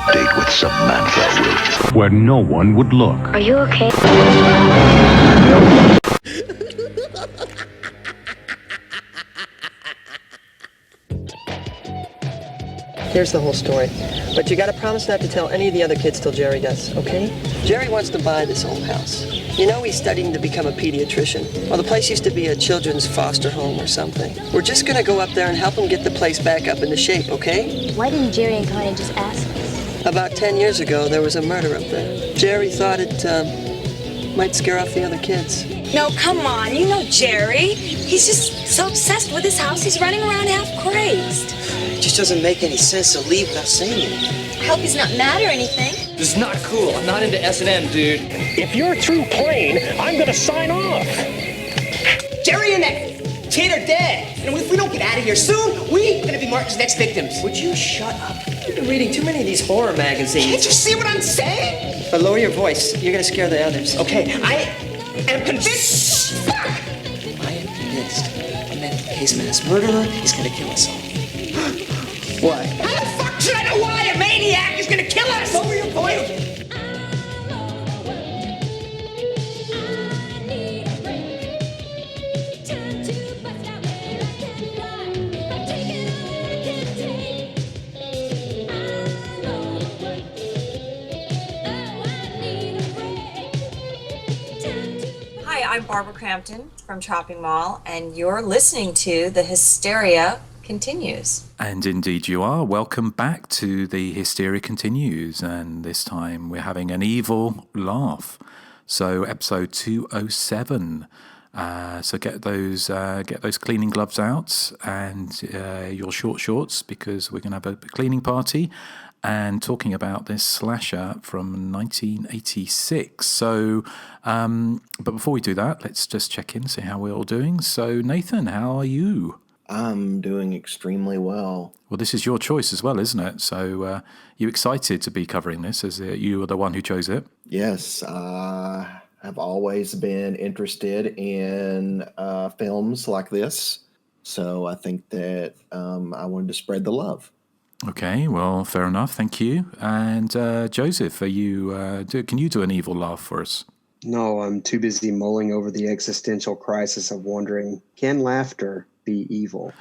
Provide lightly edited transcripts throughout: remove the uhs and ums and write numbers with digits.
a date with Samantha Williams. Where no one would look. Are you okay? Here's the whole story. But you gotta promise not to tell any of the other kids till Jerry does, okay? Jerry wants to buy this old house. You know he's studying to become a pediatrician. Well, the place used to be a children's foster home or something. We're just gonna go up there and help him get the place back up into shape, okay? Why didn't Jerry and Connie just ask us? About 10 years ago, there was a murder up there. Jerry thought it might scare off the other kids. No, come on. You know Jerry. He's just so obsessed with his house, he's running around half crazed. It just doesn't make any sense to leave without saying anything. I hope he's not mad or anything. This is not cool. I'm not into S&M, dude. If you're through playing, I'm gonna sign off. Jerry and that kid are dead. And if we don't get out of here soon, we're gonna be Martin's next victims. Would you shut up? You've been reading too many of these horror magazines. Can't you see what I'm saying? But lower your voice. You're gonna scare the others. Okay, I am convinced. Fuck! I am convinced a mental case mass murderer is gonna kill us all. Why? How the fuck should I know why a maniac is gonna kill us? Lower your voice. Hi, I'm Barbara Crampton from Chopping Mall, and you're listening to The Hysteria Continues. And indeed you are. Welcome back to The Hysteria Continues, and this time we're having an evil laugh. So episode 207. So get those cleaning gloves out and your short shorts, because we're going to have a cleaning party and talking about this slasher from 1986. So, but before we do that, let's just check in, see how we're all doing. So Nathan, how are you? I'm doing extremely well. Well, this is your choice as well, isn't it? So you excited to be covering this, as you were the one who chose it? Yes, I've always been interested in films like this. So I think that I wanted to spread the love. Okay, well, fair enough. Thank you. And Joseph, are you? Can you do an evil laugh for us? No, I'm too busy mulling over the existential crisis of wondering, can laughter be evil?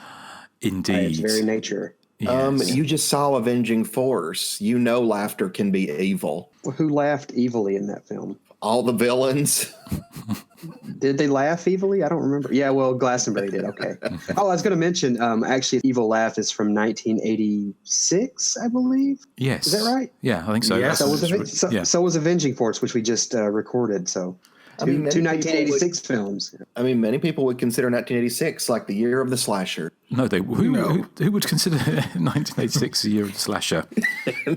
Indeed. By its very nature. Yes. You just saw Avenging Force. You know laughter can be evil. Well, who laughed evilly in that film? All the villains. Did they laugh evilly? I don't remember. Yeah, well, Glastonbury did. Okay. Oh, I was going to mention, actually, Evil Laugh is from 1986, I believe. Yes. Is that right? Yeah, I think so. Yeah. Yeah. So was Avenging Force, which we just recorded. So two 1986 films. I mean, many people would consider 1986 like the year of the slasher. No, who would consider 1986 the year of the slasher?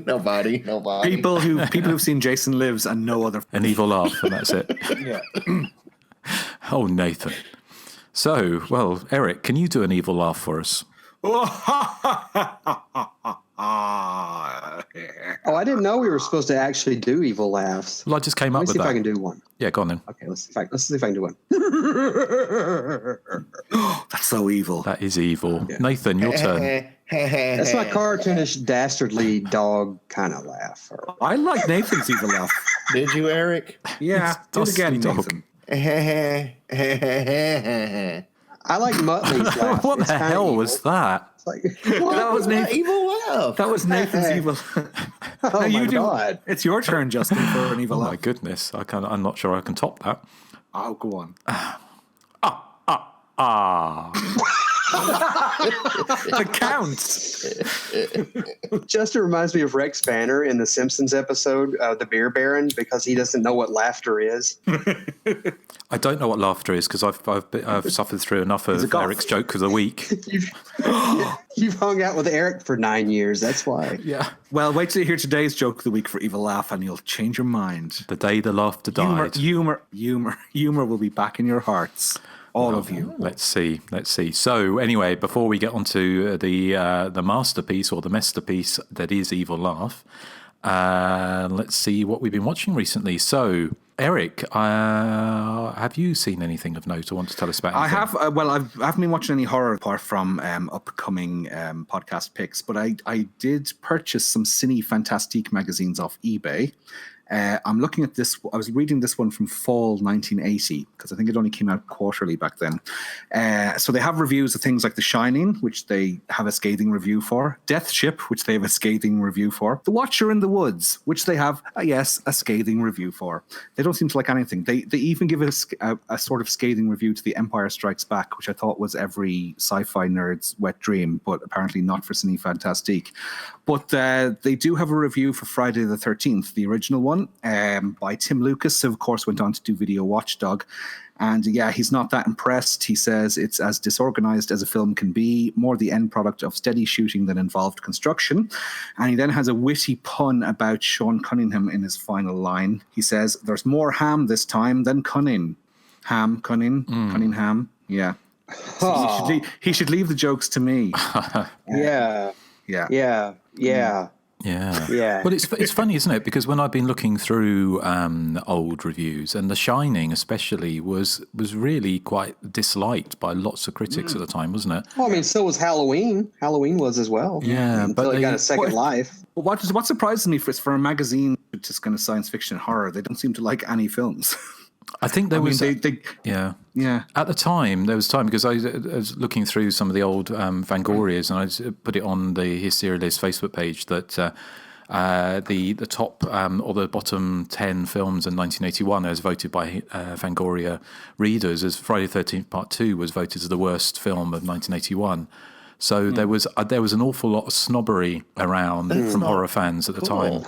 Nobody. People who've seen Jason Lives and no other. An evil laugh, and that's it. Yeah. Oh, Nathan. So, well, Erik, can you do an evil laugh for us? Oh, I didn't know we were supposed to actually do evil laughs. Well, I just came up with that. Let me see if I can do one. Yeah, go on then. Okay, let's see if I can do one. That's so evil. That is evil. Yeah. Nathan, your turn. That's my cartoonish, dastardly dog kind of laugh. I like Nathan's evil laugh. Did you, Erik? Yeah, do it again, Nathan. I like Muttley's laugh. What the hell was that? Like, that was Nathan's evil laugh. That was Nathan's evil. Oh my God! It's your turn, Justin, for an evil laugh. Oh my goodness! I'm not sure I can top that. Oh, go on. It counts. Justin reminds me of Rex Banner in the Simpsons episode, The Beer Baron, because he doesn't know what laughter is. I don't know what laughter is because I've suffered through enough of Erik's joke of the week. You've hung out with Erik for 9 years. That's why. Yeah. Well, wait till you hear today's joke of the week for evil laugh, and you'll change your mind. The day the laughter died. Humor will be back in your hearts. All of you. Let's see. So anyway, before we get onto the masterpiece or the masterpiece that is Evil Laugh, let's see what we've been watching recently. So Erik, have you seen anything of note or want to tell us about anything? I have. I haven't been watching any horror apart from upcoming podcast picks, but I did purchase some Cine Fantastique magazines off eBay. I'm looking at this. I was reading this one from fall 1980 because I think it only came out quarterly back then. So they have reviews of things like The Shining, which they have a scathing review for, Death Ship, which they have a scathing review for, The Watcher in the Woods, which they have, a scathing review for. They don't seem to like anything. They even give a sort of scathing review to The Empire Strikes Back, which I thought was every sci-fi nerd's wet dream, but apparently not for Cine Fantastique. But they do have a review for Friday the 13th, the original one, by Tim Lucas, who of course went on to do Video Watchdog. And yeah, he's not that impressed. He says it's as disorganized as a film can be, more the end product of steady shooting than involved construction. And he then has a witty pun about Sean Cunningham in his final line. He says, "There's more ham this time than cunning." Ham, cunning, Cunningham. Yeah. So he should leave the jokes to me. Yeah. Well, it's funny, isn't it? Because when I've been looking through old reviews, and The Shining especially was really quite disliked by lots of critics at the time, wasn't it? Well, I mean, so was Halloween. Halloween was as well. Yeah, until it got a second life. Well, what surprises me for a magazine which is kind of science fiction horror, they don't seem to like any films. I think there was. Yeah. At the time, there was time because I was looking through some of the old Fangorias, and I put it on the Hysteria Lives Facebook page that the top or the bottom 10 films in 1981, as voted by Fangoria readers, as Friday the 13th Part 2 was voted as the worst film of 1981. So there was an awful lot of snobbery around from horror fans at the time,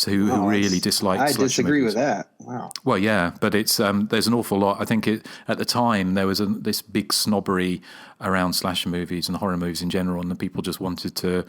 who really disliked. I disagree with that. Wow. Well, yeah, but it's there's an awful lot. I think at the time there was this big snobbery around slasher movies and horror movies in general, and the people just wanted to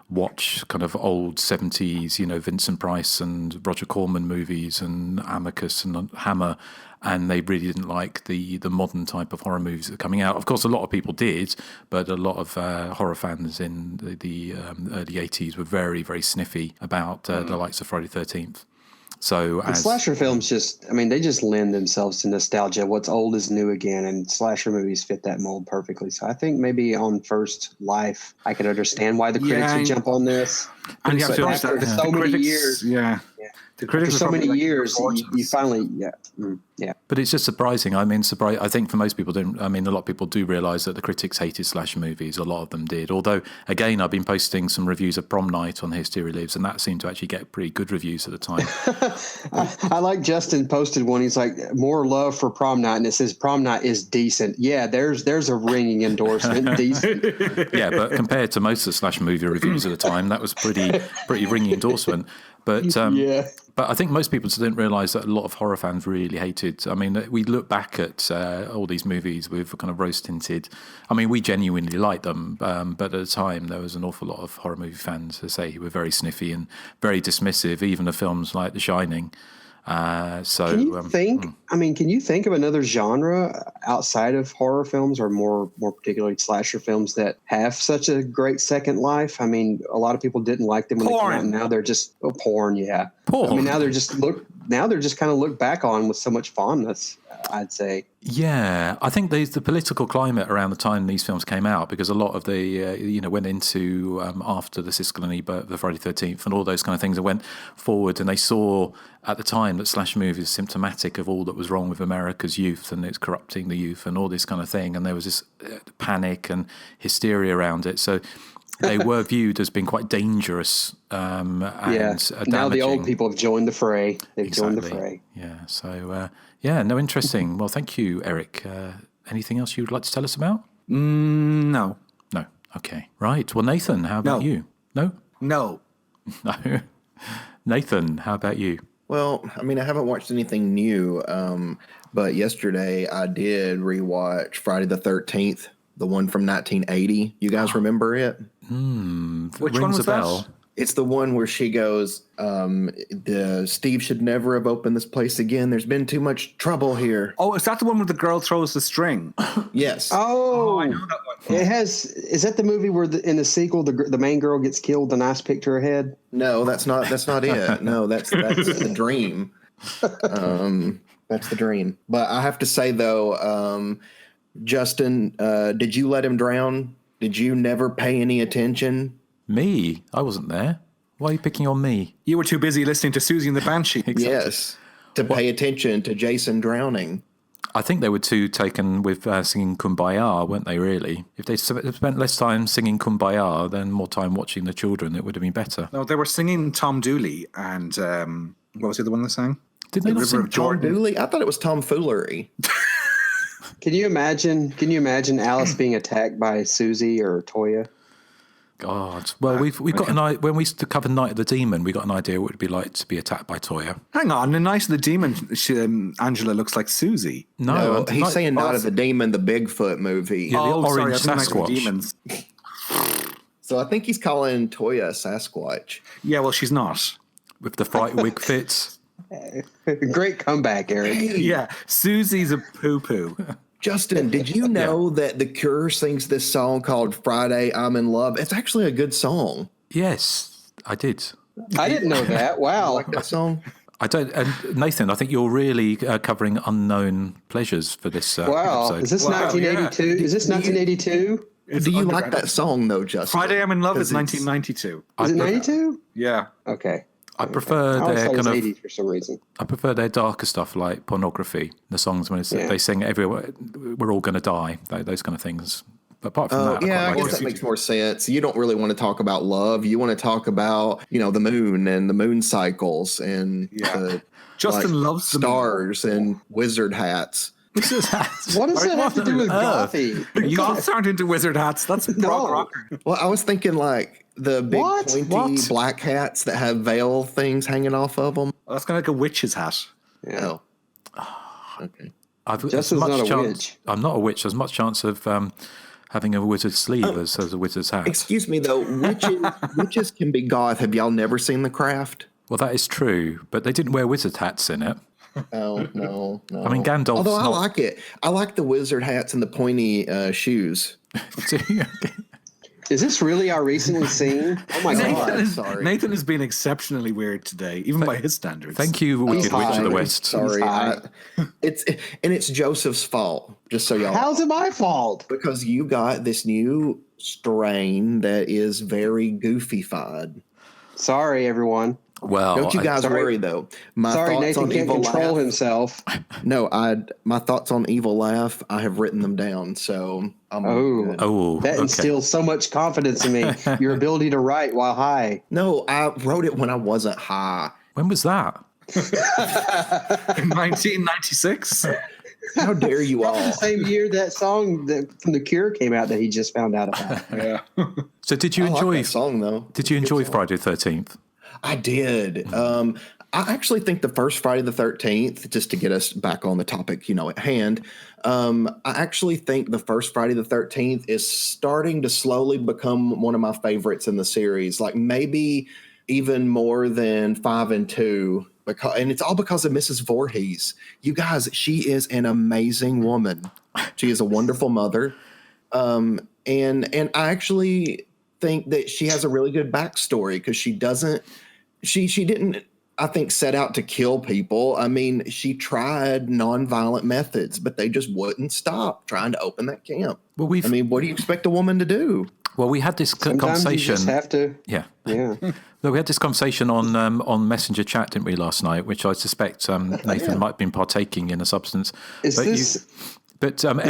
watch kind of old 70s, Vincent Price and Roger Corman movies and Amicus and Hammer, and they really didn't like the modern type of horror movies that are coming out. Of course, a lot of people did, but a lot of horror fans in the early 80s were very, very sniffy about the likes of Friday the 13th. So slasher films they just lend themselves to nostalgia. What's old is new again, and slasher movies fit that mold perfectly. So I think maybe on first life, I could understand why the critics would jump on this. And you have to after so many years. The critics for so many years, you finally, But it's just surprising. I think for most people, a lot of people do realise that the critics hated slasher movies. A lot of them did. Although, again, I've been posting some reviews of Prom Night on Hysteria Lives, and that seemed to actually get pretty good reviews at the time. I like Justin posted one. He's like, more love for Prom Night, and it says Prom Night is decent. Yeah, there's a ringing endorsement. Decent. Yeah, but compared to most of the slasher movie reviews at the time, that was pretty ringing endorsement. But but I think most people just didn't realise that a lot of horror fans really hated. I mean, we look back at all these movies with kind of rose-tinted. I mean, we genuinely liked them, but at the time there was an awful lot of horror movie fans, as I say, who were very sniffy and very dismissive, even of films like The Shining. Can you think? Can you think of another genre outside of horror films, or more particularly slasher films, that have such a great second life? I mean, a lot of people didn't like them when they came out, and now they're just porn. Yeah, porn. I mean, now they're just kind of looked back on with so much fondness, I'd say. Yeah, I think the political climate around the time these films came out, because a lot of the went into after the Siskel and Ebert, the Friday the 13th, and all those kind of things that went forward, and they saw at the time that slasher movies are symptomatic of all that was wrong with America's youth, and it's corrupting the youth and all this kind of thing, and there was this panic and hysteria around it. So they were viewed as being quite dangerous. And now the old people have joined the fray. They've joined the fray. Yeah. So interesting. Well, thank you, Erik. Anything else you'd like to tell us about? No. Okay. Right. Well, Nathan, how about you? No. No. Nathan, how about you? Well, I haven't watched anything new, but yesterday I did rewatch Friday the 13th, the one from 1980. You guys remember it? Which one was that? It's the one where she goes, Steve should never have opened this place again. There's been too much trouble here. Oh, is that the one where the girl throws the string? Yes. Oh, I know that one. Is that the movie where in the sequel the main girl gets killed and ice picked her head? No, that's not it. No, that's the dream. That's the dream. But I have to say, though, Justin, did you let him drown? Did you never pay any attention? Me? I wasn't there. Why are you picking on me? You were too busy listening to Susie and the Banshee. Exactly. Yes, to pay attention to Jason drowning. I think they were too taken with singing Kumbaya, weren't they, really? If they spent less time singing Kumbaya than more time watching the children, it would have been better. No, they were singing Tom Dooley and what was the other one they sang? Did they not sing Tom Dooley? I thought it was tomfoolery. Can you imagine Alice being attacked by Susie or Toya? God. Well, we've got an idea. When we used to cover Night of the Demon, we got an idea what it would be like to be attacked by Toya. Hang on, in Night of the Demon, Angela looks like Susie. No, he's saying Night of the Demon, the Bigfoot movie. Yeah, the orange sorry, Sasquatch. Demons. So I think he's calling Toya Sasquatch. Yeah, well, she's not. With the fright wig fits. Great comeback, Erik. Yeah, Susie's a poo-poo. Justin, did you know that The Cure sings this song called Friday, I'm in Love? It's actually a good song. Yes, I did. I didn't know that. Wow. You like that song? I don't. And Nathan, I think you're really covering unknown pleasures for this episode. Is this 1982? Yeah. Is this 1982? Do you like that song, though, Justin? Friday, I'm in Love is 1992. Is it 92? Yeah. Okay. I prefer their kind of 80s for some reason. I prefer their darker stuff like Pornography, the songs when they sing everywhere, we're all going to die, those kind of things. But apart from that, I guess that makes more sense. You don't really want to talk about love. You want to talk about, the moon and the moon cycles and Justin loves the stars and wizard hats. Wizard hats. What does that have to do with gothy? You guys aren't into wizard hats. That's prog rock. Well, I was thinking like the big pointy black hats that have veil things hanging off of them. Well, that's kind of like a witch's hat. Yeah. Okay. Justin's not a witch. I'm not a witch. There's much chance of having a wizard's sleeve as a wizard's hat. Excuse me, though. Witches can be goth. Have y'all never seen The Craft? Well, that is true, but they didn't wear wizard hats in it. Oh, no. I mean, Gandalf's Although I like it. I like the wizard hats and the pointy shoes. Is this really our recently seen? Oh my God! Sorry, Nathan has been exceptionally weird today, even by his standards. Thank you, Wicked Witch of the West. Sorry, it's Joseph's fault. Just so y'all. How's it my fault? Because you got this new strain that is very goofy-fied. Sorry, everyone. Well, don't you guys worry though. My thoughts Nathan on can't Evil control Laugh, himself. No, my thoughts on Evil Laugh. I have written them down, so I'm that instills so much confidence in me. Your ability to write while high. No, I wrote it when I wasn't high. When was that? In 1996. How dare you all? The same year that song from The Cure came out that he just found out about. Yeah. So did you enjoy that song though? Did you enjoy Friday the 13th? I did. I actually think the first Friday the 13th, just to get us back on the topic, at hand, I actually think the first Friday the 13th is starting to slowly become one of my favorites in the series. Like maybe even more than 5 and 2. And it's all because of Mrs. Voorhees. You guys, she is an amazing woman. She is a wonderful mother. And I actually think that she has a really good backstory because she didn't, I think, set out to kill people. I mean, she tried nonviolent methods, but they just wouldn't stop trying to open that camp. Well, what do you expect a woman to do? Well, we had this conversation. You just have to. Yeah. No, we had this conversation on Messenger chat, didn't we, last night? Which I suspect Nathan might have been partaking in a substance. Is Erik,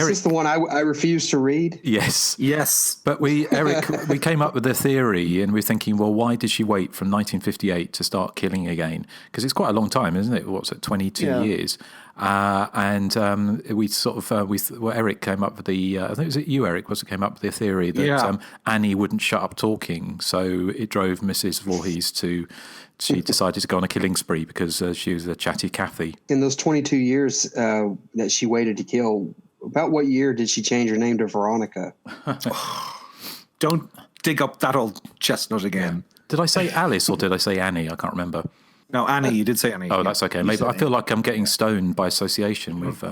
this the one I refuse to read? Yes. But Erik, we came up with a theory, and we're thinking, well, why did she wait from 1958 to start killing again? Because it's quite a long time, isn't it? What's it, 22 years? And we sort of, Erik came up with I think it was you, Erik, came up with the theory that Annie wouldn't shut up talking, so it drove Mrs. Voorhees she decided to go on a killing spree because she was a chatty Cathy. In those 22 years that she waited to kill, about what year did she change her name to Veronica? Don't dig up that old chestnut again. Did I say Alice or did I say Annie? I can't remember. No, Annie, you did say Annie. Oh, that's okay. Maybe I feel like I'm getting stoned by association with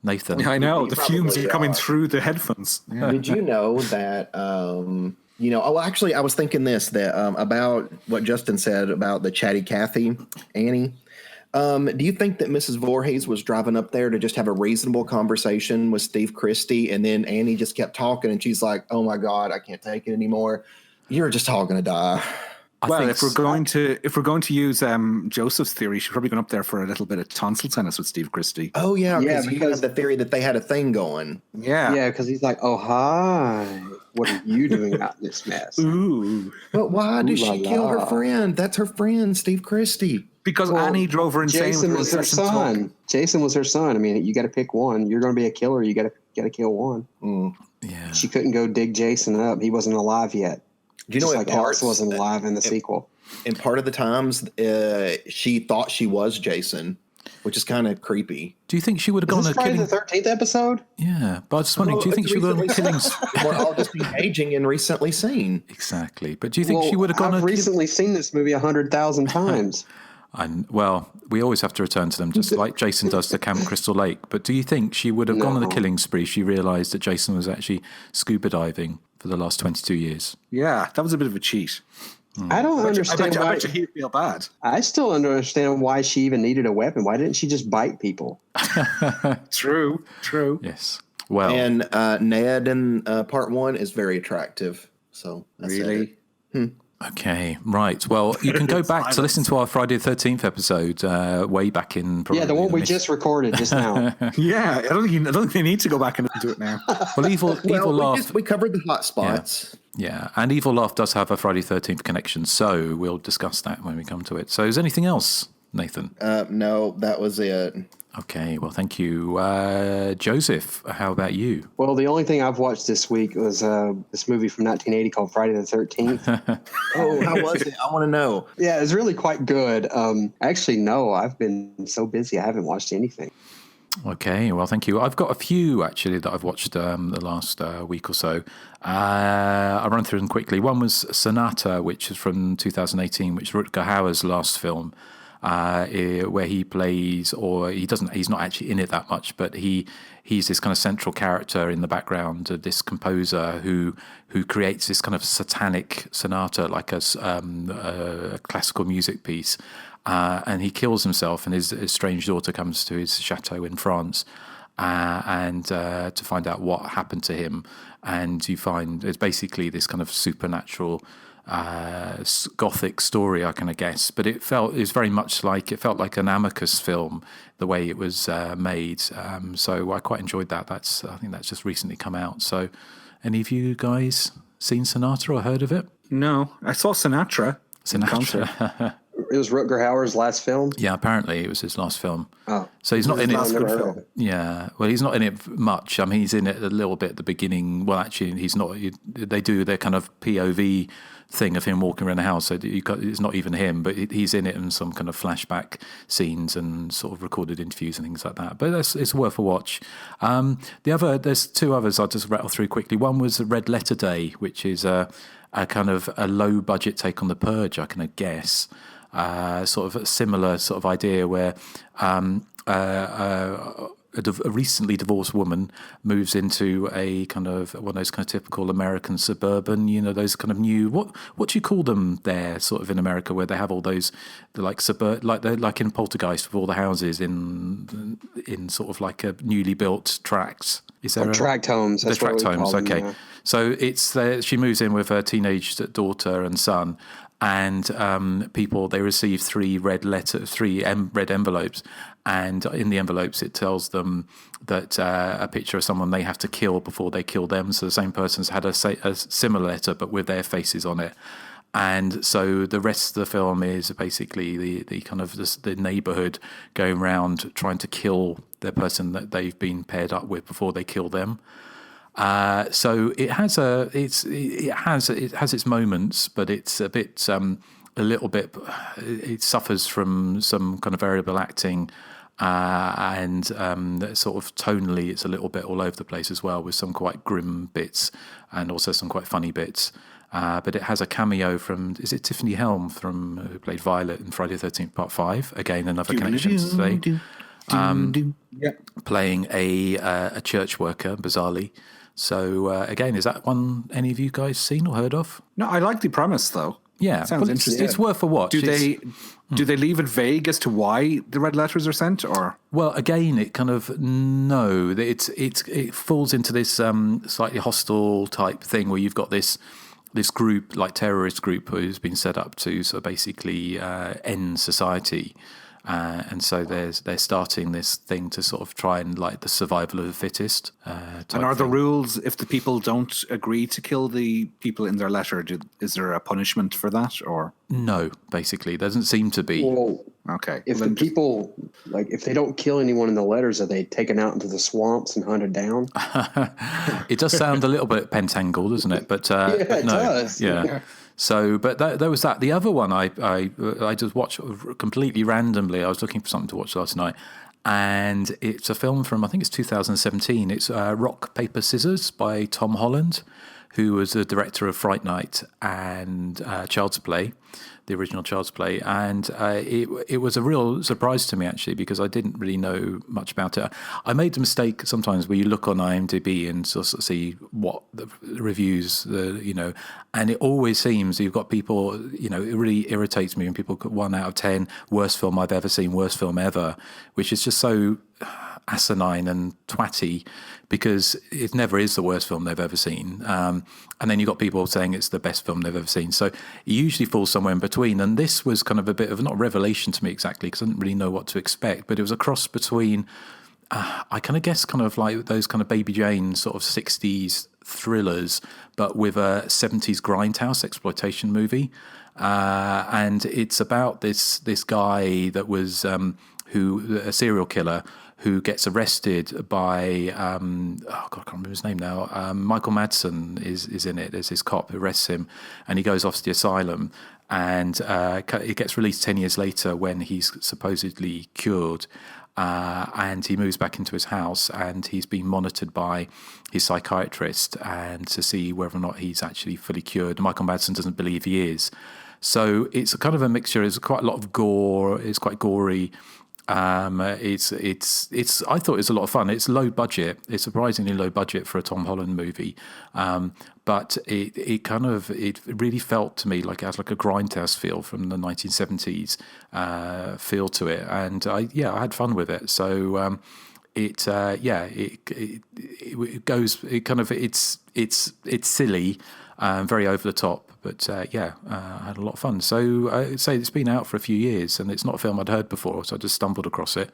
Nathan. Yeah, I know. The fumes are coming through the headphones. Yeah. Did you know that, actually, I was thinking this, that about what Justin said about the chatty Cathy, Annie. Do you think that Mrs. Voorhees was driving up there to just have a reasonable conversation with Steve Christie, and then Annie just kept talking, and she's like, "Oh my God, I can't take it anymore. You're just all gonna die." Well, if we're going to use Joseph's theory, she's probably going up there for a little bit of tonsil tennis with Steve Christie. Oh yeah, because you have the theory that they had a thing going. Yeah, because he's like, "Oh hi, what are you doing out in this mess?" Ooh, but why did she kill her friend? That's her friend, Steve Christie. Because Annie drove her insane. Jason was her son. Talk. Jason was her son. I mean, you got to pick one. You're going to be a killer. You got to kill one. Yeah. She couldn't go dig Jason up. He wasn't alive yet. Do you know like Alex wasn't alive in the sequel? And part of the times, she thought she was Jason, which is kind of creepy. Do you think she would have gone on a Friday the 13th episode? Yeah, but I was just wondering, do you think she would have gone on killings? We're all just engaging and recently seen. Exactly. But do you think she would have gone on I've recently seen this movie 100,000 times. Well, we always have to return to them, just like Jason does to Camp Crystal Lake. But do you think she would have gone on a killing spree if she realised that Jason was actually scuba diving for the last 22 years? Yeah, that was a bit of a cheat. I don't understand why. I bet you he'd feel bad. I still don't understand why she even needed a weapon. Why didn't she just bite people? True. Yes. Well, and Ned in part 1 is very attractive. So that's really. Okay, right. Well, you can go back to listen to our Friday the 13th episode way back in. Yeah, the one we just recorded just now. Yeah, I don't think they need to go back and do it now. Well, Evil Laugh. We covered the hot spots. Yeah, and Evil Laugh does have a Friday 13th connection, so we'll discuss that when we come to it. So is there anything else, Nathan? No, that was it. Okay, well, thank you. Joseph, how about you? Well, the only thing I've watched this week was this movie from 1980 called Friday the 13th. Oh, how was it? I want to know. Yeah, it was really quite good. Actually, no, I've been so busy I haven't watched anything. Okay, well, thank you. I've got a few, actually, that I've watched the last week or so. I'll run through them quickly. One was Sonata, which is from 2018, which is Rutger Hauer's last film. Where he plays, or he's not actually in it that much, but he's this kind of central character in the background of this composer who creates this kind of satanic sonata, like a classical music piece, and he kills himself, and his strange daughter comes to his chateau in France, and to find out what happened to him, and you find it's basically this kind of supernatural gothic story, I kind of guess, but it felt like an Amicus film, the way it was made. So I quite enjoyed that. I think that's just recently come out. So, any of you guys seen Sonata or heard of it? No, I saw Sinatra. It was Rutger Hauer's last film? Yeah, apparently it was his last film. Oh. So he's not in it. Yeah, well, he's not in it much. I mean, he's in it a little bit at the beginning. Well, actually, he's not. They do their kind of POV thing of him walking around the house, so it's not even him, but he's in it in some kind of flashback scenes and sort of recorded interviews and things like that. But it's worth a watch. There's two others I'll just rattle through quickly. One was Red Letter Day, which is a kind of a low budget take on The Purge, I can guess. Sort of a similar sort of idea where a recently divorced woman moves into a kind of one of those kind of typical American suburban, those kind of new, what do you call them there, sort of in America, where they have all those like they're like in Poltergeist with all the houses in sort of like a newly built tracts. Is there tract homes? That's tract homes. Okay, yeah. So she moves in with her teenage daughter and son. And they receive three red envelopes, and in the envelopes it tells them that a picture of someone they have to kill before they kill them. So the same person's had a similar letter, but with their faces on it. And so the rest of the film is basically the kind of the neighborhood going around trying to kill the person that they've been paired up with before they kill them. So it has its moments, but it's a bit it suffers from some kind of variable acting, and sort of tonally it's a little bit all over the place as well, with some quite grim bits and also some quite funny bits. But it has a cameo from, is it Tiffany Helm who played Violet in Friday the 13th Part 5? Again, another connection today. Playing a church worker, bizarrely. So again, is that one any of you guys seen or heard of? No, I like the premise though. Yeah, sounds interesting. It's worth a watch. Do they leave it vague as to why the red letters are sent, or? Well, again, it kind of it falls into this slightly hostile type thing where you've got this group, like terrorist group, who's been set up to sort of basically end society. And so they're starting this thing to sort of try and like the survival of the fittest. And are the rules, if the people don't agree to kill the people in their letter, is there a punishment for that, or? No, basically, there doesn't seem to be. Well, okay. If the people, like, if they don't kill anyone in the letters, are they taken out into the swamps and hunted down? It does sound a little bit pentangle, doesn't it? But yeah, but it no. does. Yeah. So, but there was that. The other one I just watched completely randomly. I was looking for something to watch last night, and it's a film from, I think it's 2017. It's Rock, Paper, Scissors by Tom Holland, who was the director of Fright Night and Child's Play, the original Child's Play. And it was a real surprise to me, actually, because I didn't really know much about it. I made the mistake sometimes where you look on IMDb and sort of see what the reviews, and it always seems you've got people, it really irritates me when people put 1 out of 10, worst film I've ever seen, worst film ever, which is just so asinine and twatty, because it never is the worst film they've ever seen. And then you've got people saying it's the best film they've ever seen. So it usually falls somewhere in between. And this was kind of a bit of, not a revelation to me exactly, because I didn't really know what to expect, but it was a cross between, I kind of guess, kind of like those kind of Baby Jane sort of 60s thrillers, but with a 70s grindhouse exploitation movie. And it's about this guy that was, a serial killer, who gets arrested by, I can't remember his name now. Michael Madsen is in it. There's this cop who arrests him, and he goes off to the asylum, and he gets released 10 years later when he's supposedly cured, and he moves back into his house, and he's being monitored by his psychiatrist and to see whether or not he's actually fully cured. Michael Madsen doesn't believe he is. So it's a kind of a mixture. There's quite a lot of gore. It's quite gory. It's I thought it was a lot of fun. It's low budget. It's surprisingly low budget for a Tom Holland movie. But it really felt to me like it has like a grindhouse feel from the 1970s feel to it. And I had fun with it. So it's silly, very over the top. But I had a lot of fun. So I'd say it's been out for a few years, and it's not a film I'd heard before, so I just stumbled across it.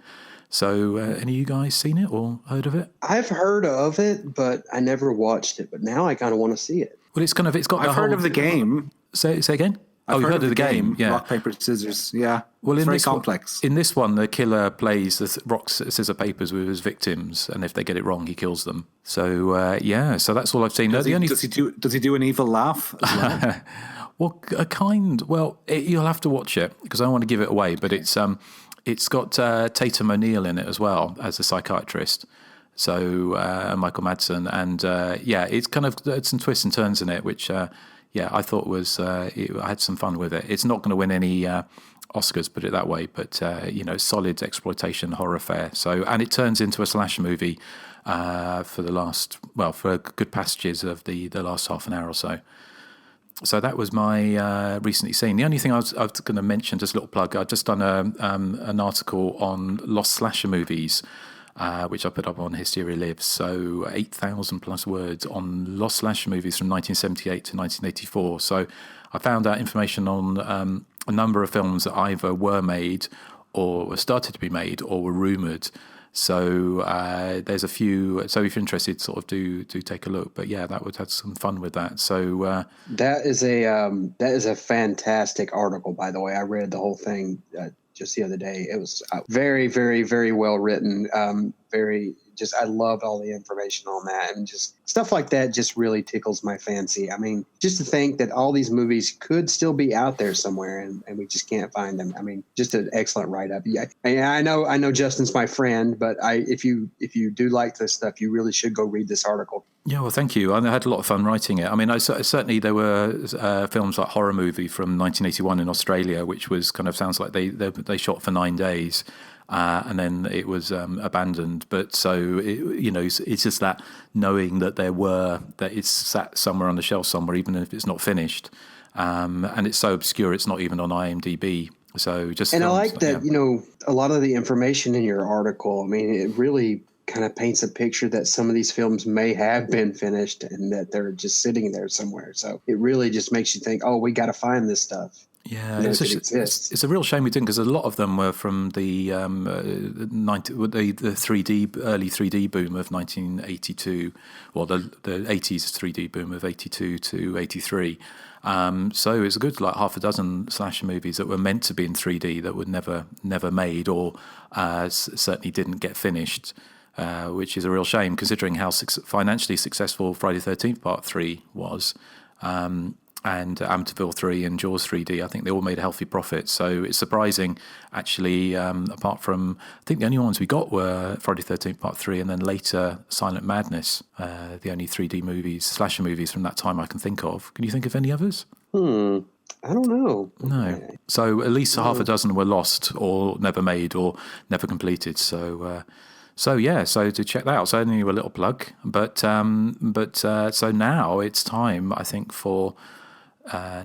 So any of you guys seen it or heard of it? I've heard of it, but I never watched it. But now I kind of want to see it. Well, it's got. I've heard of the game. Say again. You've heard of the game? Yeah. Rock, paper, scissors. Yeah. Well, it's very complex. In this one, the killer plays the rock, scissors, papers with his victims, and if they get it wrong, he kills them. So so that's all I've seen. Does he do an evil laugh as well? Well, you'll have to watch it because I don't want to give it away. But it's got Tatum O'Neal in it as well as a psychiatrist. So Michael Madsen, and it's kind of some twists and turns in it, which. I thought was I had some fun with it. It's not going to win any Oscars, put it that way, but solid exploitation horror fare. So, and it turns into a slasher movie for good passages of the last half an hour or so. So that was my recently seen. The only thing I was going to mention, just a little plug. I've just done an article on lost slasher movies. Which I put up on Hysteria Lives. So 8,000 plus words on lost slasher movies from 1978 to 1984. So I found out information on a number of films that either were made or were started to be made or were rumoured. So there's a few. So if you're interested, sort of do take a look. But that would have some fun with that. So that is a fantastic article, by the way. I read the whole thing just the other day. It was very, very, very well written. I loved all the information on that, and just stuff like that just really tickles my fancy. I mean, just to think that all these movies could still be out there somewhere, and we just can't find them. I mean, just an excellent write-up. Yeah, I know Justin's my friend, but if you do like this stuff, you really should go read this article. Yeah, well, thank you. I had a lot of fun writing it. I mean, certainly there were films like Horror Movie from 1981 in Australia, which was kind of sounds like they shot for 9 days. And then it was abandoned. But so, it's just that knowing that that it's sat somewhere on the shelf somewhere, even if it's not finished. and it's so obscure it's not even on IMDb. So just and films, I like that a lot of the information in your article. I mean, it really kind of paints a picture that some of these films may have been finished and that they're just sitting there somewhere. So it really just makes you think, oh, we got to find this stuff. Yeah, it's a real shame we didn't, because a lot of them were from the early 3D boom of 1982, or the 80s 3D boom of 82 to 83. So it's a good half a dozen slasher movies that were meant to be in 3D that were never made, or certainly didn't get finished, which is a real shame considering how financially successful Friday the 13th Part 3 was. And Amityville 3 and Jaws 3D, I think they all made a healthy profit. So it's surprising, actually, apart from, I think the only ones we got were Friday the 13th Part 3 and then later Silent Madness, the only 3D slasher movies from that time I can think of. Can you think of any others? I don't know. No. So at least half a dozen were lost or never made or never completed. So to check that out. So only a little plug. But so now it's time, I think, for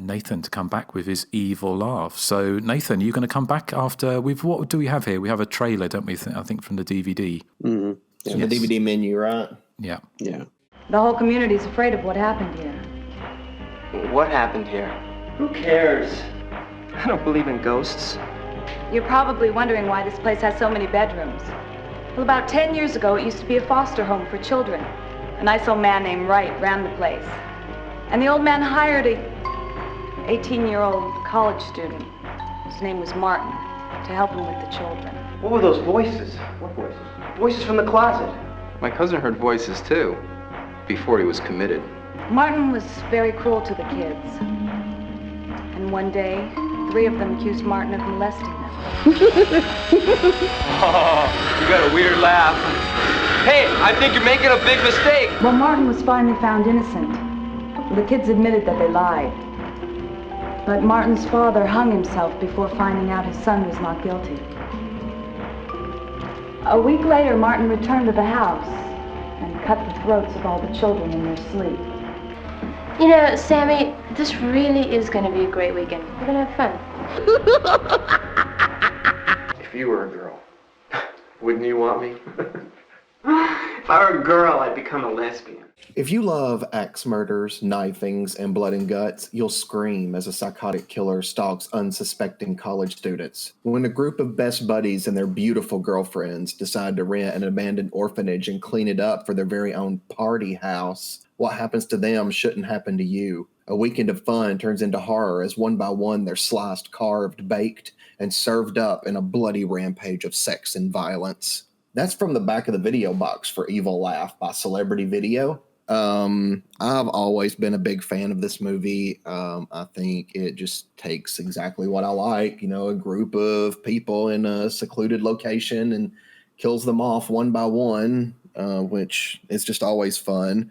Nathan to come back with his evil laugh. So Nathan, are you going to come back after what do we have here? We have a trailer, don't we? I think from the DVD. Mm-hmm. Yeah, yes. The DVD menu, right? Yeah. The whole community's afraid of what happened here. What happened here? Who cares? I don't believe in ghosts. You're probably wondering why this place has so many bedrooms. Well, about 10 years ago, it used to be a foster home for children. A nice old man named Wright ran the place. And the old man hired a 18-year-old college student. His name was Martin, to help him with the children. What were those voices? What voices? Voices from the closet. My cousin heard voices too, before he was committed. Martin was very cruel to the kids. And one day, 3 of them accused Martin of molesting them. Oh, you got a weird laugh. Hey, I think you're making a big mistake. Well, Martin was finally found innocent. The kids admitted that they lied. But Martin's father hung himself before finding out his son was not guilty. A week later, Martin returned to the house and cut the throats of all the children in their sleep. You know, Sammy, this really is going to be a great weekend. We're going to have fun. If you were a girl, wouldn't you want me? If I were a girl, I'd become a lesbian. If you love axe murders, knifings, and blood and guts, you'll scream as a psychotic killer stalks unsuspecting college students. When a group of best buddies and their beautiful girlfriends decide to rent an abandoned orphanage and clean it up for their very own party house, what happens to them shouldn't happen to you. A weekend of fun turns into horror as one by one they're sliced, carved, baked, and served up in a bloody rampage of sex and violence. That's from the back of the video box for Evil Laugh by Celebrity Video. I've always been a big fan of this movie. I think it just takes exactly what I like, a group of people in a secluded location and kills them off one by one, which is just always fun.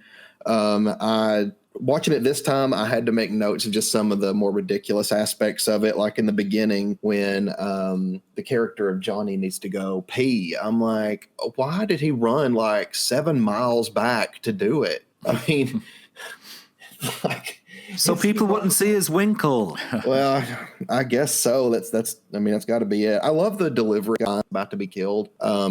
Watching it this time, I had to make notes of just some of the more ridiculous aspects of it. Like in the beginning when the character of Johnny needs to go pee. I'm like, why did he run 7 miles back to do it? I mean, so people wouldn't see his winkle. Well, I guess so. That's got to be it. I love the delivery. I'm about to be killed.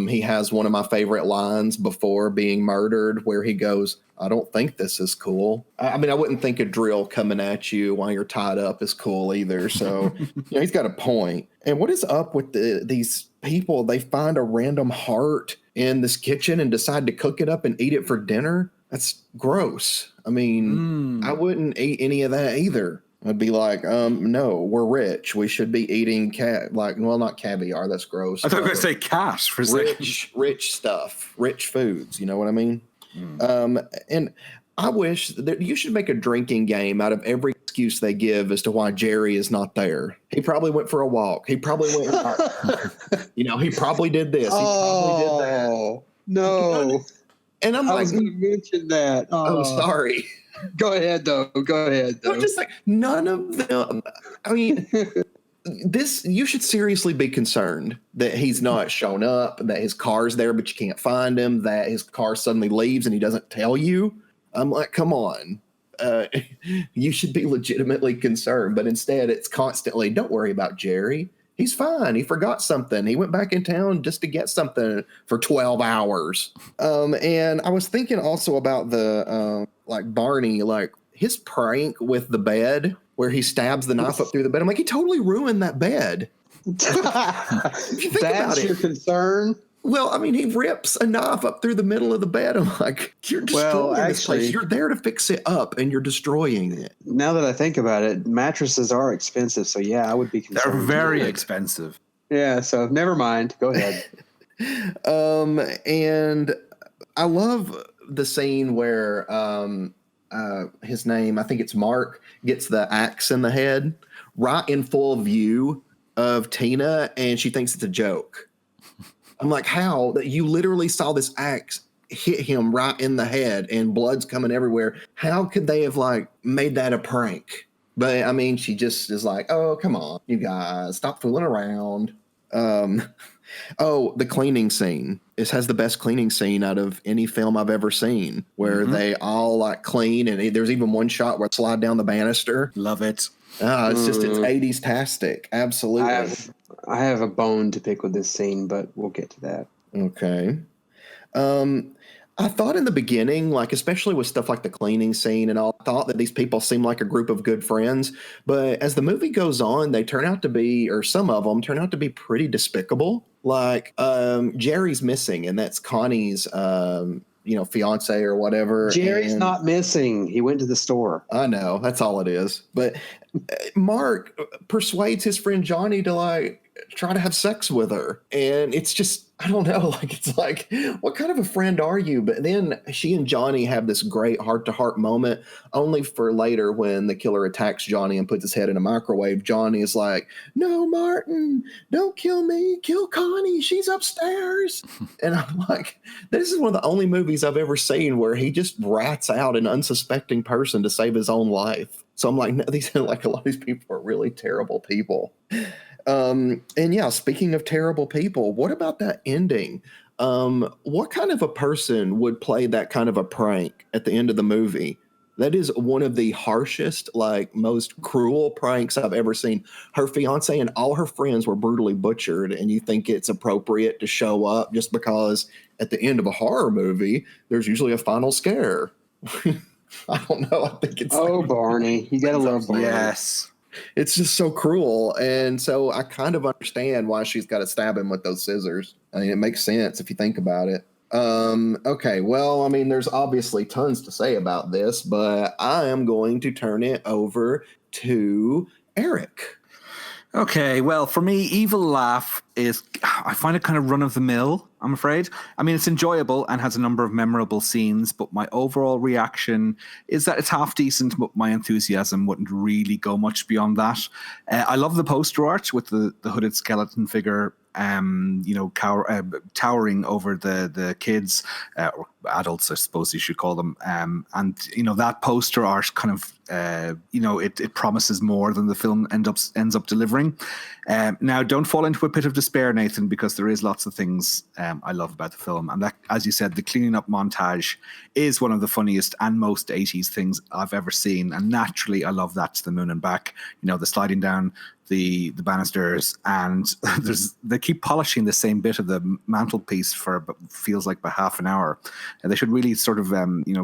He has one of my favorite lines before being murdered where he goes, "I don't think this is cool." I wouldn't think a drill coming at you while you're tied up is cool either. So, he's got a point. And what is up with these people? They find a random heart in this kitchen and decide to cook it up and eat it for dinner. That's gross. I wouldn't eat any of that either. I'd be like, no, we're rich. We should be eating not caviar. That's gross. I thought you were going to say cat for rich stuff, rich foods. You know what I mean? And I wish that you should make a drinking game out of every excuse they give as to why Jerry is not there. He probably went for a walk. He probably went. He probably did this. He probably did that. No. And I was going to mention that. Oh, sorry. Go ahead, though. I'm just like, none of them. You should seriously be concerned that he's not shown up, that his car's there, but you can't find him, that his car suddenly leaves and he doesn't tell you. I'm like, come on. you should be legitimately concerned. But instead, it's constantly, don't worry about Jerry. He's fine. He forgot something. He went back in town just to get something for 12 hours. And I was thinking also about the, like Barney, like his prank with the bed where he stabs the knife up through the bed. I'm like, he totally ruined that bed. If you think about it, your concern? Well, I mean, he rips a knife up through the middle of the bed. I'm like, you're destroying this place. You're there to fix it up, and you're destroying it. Now that I think about it, mattresses are expensive. So, yeah, I would be concerned. They're very expensive. Yeah, so never mind. Go ahead. And I love the scene where his name, I think it's Mark, gets the axe in the head right in full view of Tina, and she thinks it's a joke. I'm like, how? That you literally saw this axe hit him right in the head and blood's coming everywhere. How could they have like made that a prank? But I mean, she just is like, oh, come on, you guys, stop fooling around. The cleaning scene. This has the best cleaning scene out of any film I've ever seen, where they all like clean, and there's even one shot where it slide down the banister. Love it. It's just, it's 80s-tastic. Absolutely. I have a bone to pick with this scene, but we'll get to that. Okay. I thought in the beginning, like especially with stuff like the cleaning scene and all, I thought that these people seemed like a group of good friends. But as the movie goes on, they turn out to be, or some of them turn out to be pretty despicable. Like Jerry's missing, and that's Connie's fiance or whatever. Jerry's not missing. He went to the store. I know. That's all it is. But Mark persuades his friend Johnny to like try to have sex with her. And it's just, I don't know. Like, it's like, what kind of a friend are you? But then she and Johnny have this great heart-to-heart moment, only for later when the killer attacks Johnny and puts his head in a microwave. Johnny is like, no, Martin, don't kill me. Kill Connie. She's upstairs. And I'm like, this is one of the only movies I've ever seen where he just rats out an unsuspecting person to save his own life. So I'm like, no, these are like, a lot of these people are really terrible people. And yeah, speaking of terrible people, what about that ending? What kind of a person would play that kind of a prank at the end of the movie? That is one of the harshest, like most cruel pranks I've ever seen. Her fiance and all her friends were brutally butchered, and you think it's appropriate to show up just because at the end of a horror movie, there's usually a final scare. I don't know. I think it's Barney. You gotta love Barney. Yes. It's just so cruel. And so I kind of understand why she's got to stab him with those scissors. I mean, it makes sense if you think about it. Okay, well, I mean, there's obviously tons to say about this, but I am going to turn it over to Erik. Okay, well, for me, Evil Laugh is, I find it kind of run-of-the-mill, I'm afraid. I mean, it's enjoyable and has a number of memorable scenes, but my overall reaction is that it's half decent, but my enthusiasm wouldn't really go much beyond that. I love the poster art with the hooded skeleton figure, towering over the kids, or adults, I suppose you should call them. And that poster art kind of, it promises more than the film ends up delivering. Now, don't fall into a pit of despair, Nathan, because there is lots of things I love about the film. And that, as you said, the cleaning up montage is one of the funniest and most 80s things I've ever seen. And naturally, I love that to the moon and back. The sliding down the banisters, and they keep polishing the same bit of the mantelpiece for feels like about half an hour. And they should really sort of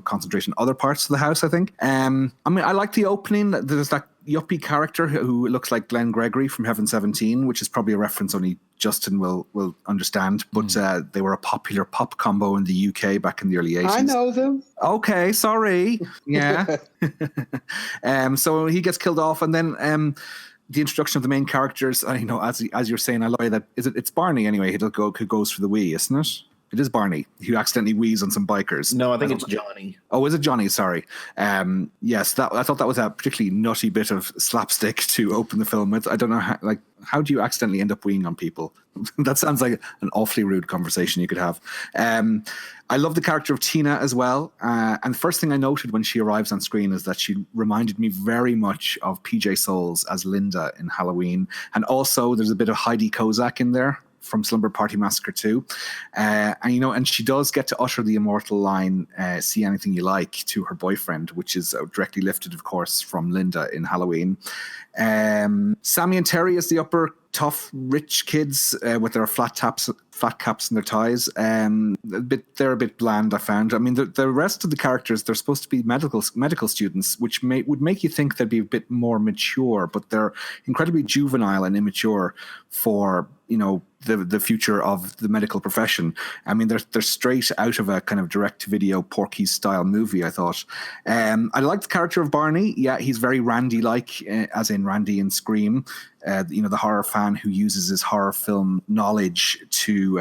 concentrate on other parts of the house, I think. I mean, I like the opening. There's that yuppie character who looks like Glenn Gregory from Heaven 17, which is probably a reference only Justin will understand. But they were a popular pop combo in the UK back in the early 80s. I know them. Okay, sorry. Yeah. So he gets killed off, and then the introduction of the main characters, as you're saying, I love that. It's Barney anyway, who goes for the wee, isn't it? It is Barney who accidentally wheezes on some bikers. No, I think it's Johnny. Oh, is it Johnny? Sorry. Yes, I thought that was a particularly nutty bit of slapstick to open the film with. I don't know how do you accidentally end up weeing on people? That sounds like an awfully rude conversation you could have. I love the character of Tina as well. And the first thing I noted when she arrives on screen is that she reminded me very much of PJ Souls as Linda in Halloween. And also there's a bit of Heidi Kozak in there from Slumber Party Massacre 2. And she does get to utter the immortal line, see anything you like, to her boyfriend, which is directly lifted, of course, from Linda in Halloween. Sammy and Terry as the upper tough rich kids with their flat caps and their ties. They're a bit bland, I found. I mean, the rest of the characters, they're supposed to be medical students, which would make you think they'd be a bit more mature, but they're incredibly juvenile and immature for, the future of the medical profession. I mean, they're straight out of a kind of direct-to-video Porky's style movie, I thought. I like the character of Barney. Yeah, he's very Randy-like, as in Randy in Scream. The horror fan who uses his horror film knowledge to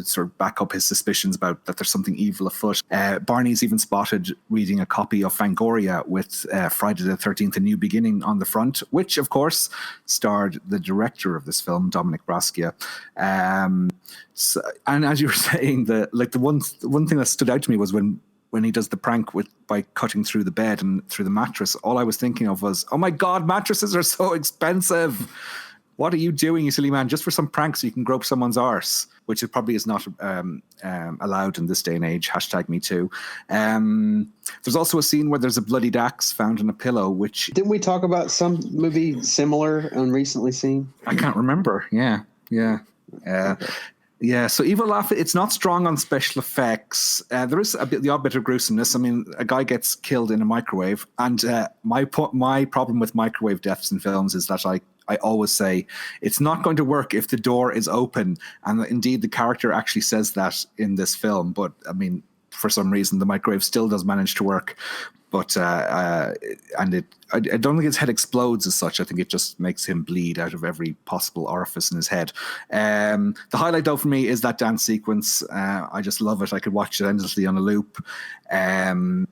sort of back up his suspicions about that there's something evil afoot. Barney's even spotted reading a copy of Fangoria with Friday the 13th, A New Beginning on the front, which, of course, starred the director of this film, Dominic Brascia. And as you were saying, the one thing that stood out to me was when he does the prank by cutting through the bed and through the mattress. All I was thinking of was, oh my God, mattresses are so expensive. What are you doing, you silly man, just for some prank so you can grope someone's arse, which probably is not allowed in this day and age, #MeToo. There's also a scene where there's a bloodied axe found in a pillow, which... Didn't we talk about some movie similar and recently seen? I can't remember, yeah. Yeah, so Evil Laugh, it's not strong on special effects. There is the odd bit of gruesomeness. I mean, a guy gets killed in a microwave, and my problem with microwave deaths in films is that I always say it's not going to work if the door is open, and indeed the character actually says that in this film. But I mean, for some reason, the microwave still does manage to work. But I don't think his head explodes as such. I think it just makes him bleed out of every possible orifice in his head. The highlight, though, for me is that dance sequence. I just love it. I could watch it endlessly on a loop. For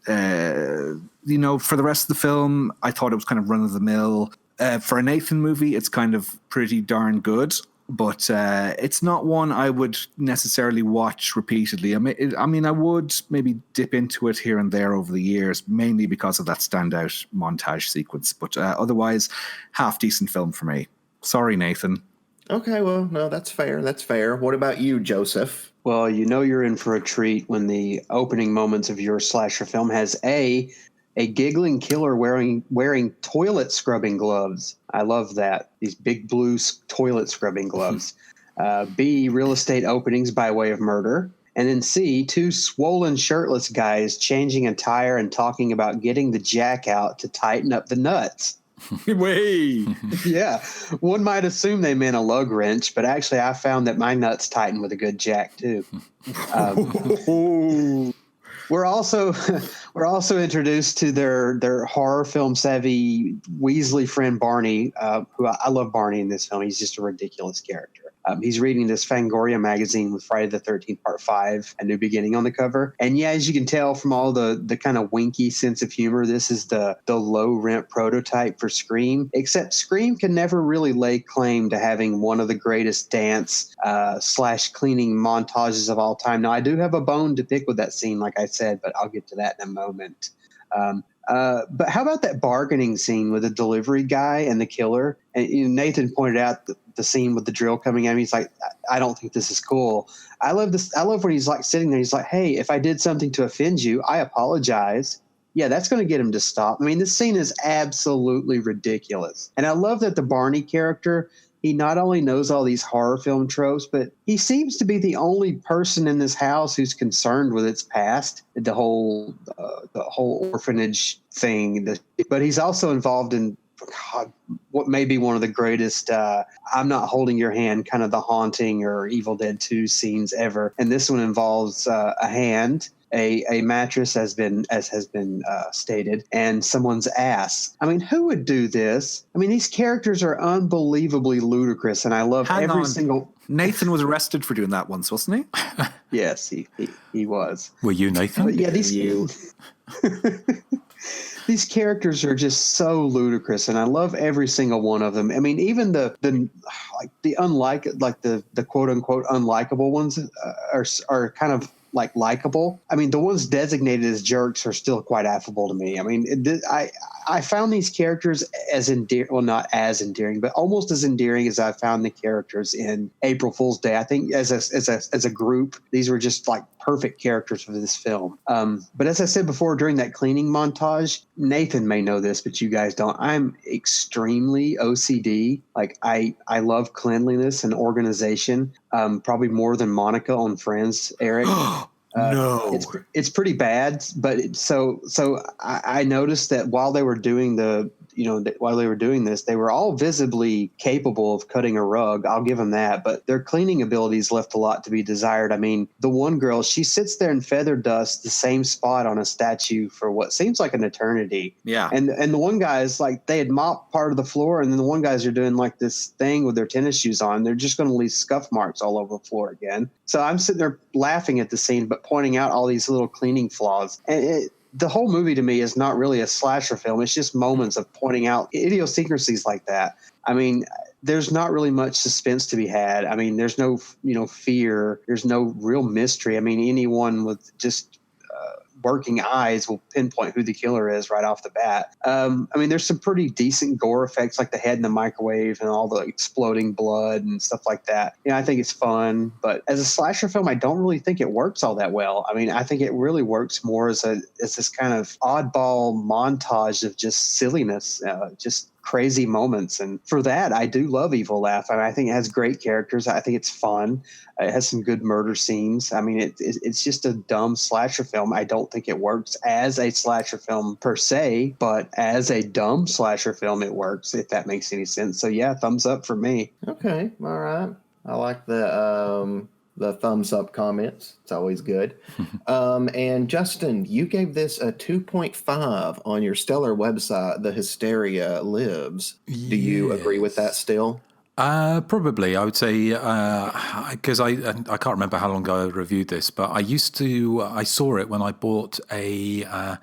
the rest of the film, I thought it was kind of run of the mill. For a Nathan movie, it's kind of pretty darn good. But it's not one I would necessarily watch repeatedly. I mean, I would maybe dip into it here and there over the years, mainly because of that standout montage sequence. But otherwise, half decent film for me. Sorry, Nathan. Okay, well, no, that's fair. That's fair. What about you, Joseph? Well, you're in for a treat when the opening moments of your slasher film has a giggling killer wearing toilet scrubbing gloves. I love that. These big blue toilet scrubbing gloves. B, real estate openings by way of murder. And then C, two swollen shirtless guys changing a tire and talking about getting the jack out to tighten up the nuts. Way. Yeah. One might assume they meant a lug wrench, but actually I found that my nuts tighten with a good jack too. We're also introduced to their horror film savvy Weasley friend Barney, who I love Barney in this film. He's just a ridiculous character. He's reading this Fangoria magazine with Friday the 13th Part 5, A New Beginning on the cover. And yeah, as you can tell from all the kind of winky sense of humor, this is the low rent prototype for Scream, except Scream can never really lay claim to having one of the greatest dance / cleaning montages of all time. Now, I do have a bone to pick with that scene, like I said, but I'll get to that in a moment. But how about that bargaining scene with the delivery guy and the killer? And Nathan pointed out the scene with the drill coming at him. He's like, I don't think this is cool. I love this. I love when he's like sitting there. He's like, hey, if I did something to offend you, I apologize. Yeah, that's going to get him to stop. I mean, this scene is absolutely ridiculous. And I love that the Barney character, he not only knows all these horror film tropes, but he seems to be the only person in this house who's concerned with its past, the whole orphanage thing. But he's also involved in what may be one of the greatest I'm Not Holding Your Hand, kind of The Haunting or Evil Dead 2 scenes ever. And this one involves a hand, a mattress, as has been stated, and someone's ass. I mean, who would do this? I mean, these characters are unbelievably ludicrous, and I love every single... Nathan was arrested for doing that once, wasn't he? Yes, he was. Were you, Nathan? But yeah, these characters are just so ludicrous, and I love every single one of them. I mean, even the quote unquote unlikable ones are kind of like likable. I mean, the ones designated as jerks are still quite affable to me. I mean, I found these characters as endearing, well, not as endearing, but almost as endearing as I found the characters in April Fool's Day. I think as a group, these were just like perfect characters for this film. But as I said before, during that cleaning montage, Nathan may know this, but you guys don't. I'm extremely OCD. Like I love cleanliness and organization, probably more than Monica on Friends, Eric. No, it's pretty bad. But so I noticed that while they were doing while they were doing this, they were all visibly capable of cutting a rug. I'll give them that, but their cleaning abilities left a lot to be desired. I mean, the one girl, she sits there in feather dust, the same spot on a statue for what seems like an eternity. Yeah. And the one guy's like, they had mopped part of the floor, and then the one guys are doing like this thing with their tennis shoes on. They're just going to leave scuff marks all over the floor again. So I'm sitting there laughing at the scene, but pointing out all these little cleaning flaws. And the whole movie to me is not really a slasher film. It's just moments of pointing out idiosyncrasies like that. I mean, there's not really much suspense to be had. I mean, there's no, fear. There's no real mystery. I mean, anyone with just working eyes will pinpoint who the killer is right off the bat. I mean, there's some pretty decent gore effects, like the head in the microwave and all the exploding blood and stuff like that. I think it's fun, but as a slasher film, I don't really think it works all that well. I mean, I think it really works more as this kind of oddball montage of just silliness, just crazy moments. And for that, I do love Evil Laugh. I think it has great characters. I think it's fun. It has some good murder scenes. I mean, it's just a dumb slasher film. I don't think it works as a slasher film per se, but as a dumb slasher film, it works, if that makes any sense. So yeah, thumbs up for me. Okay. All right. I like the thumbs up comments. It's always good. And Justin, you gave this a 2.5 on your stellar website, The Hysteria Lives. Yes. Do you agree with that still? Probably, I would say, because I can't remember how long ago I reviewed this, but I saw it when I bought a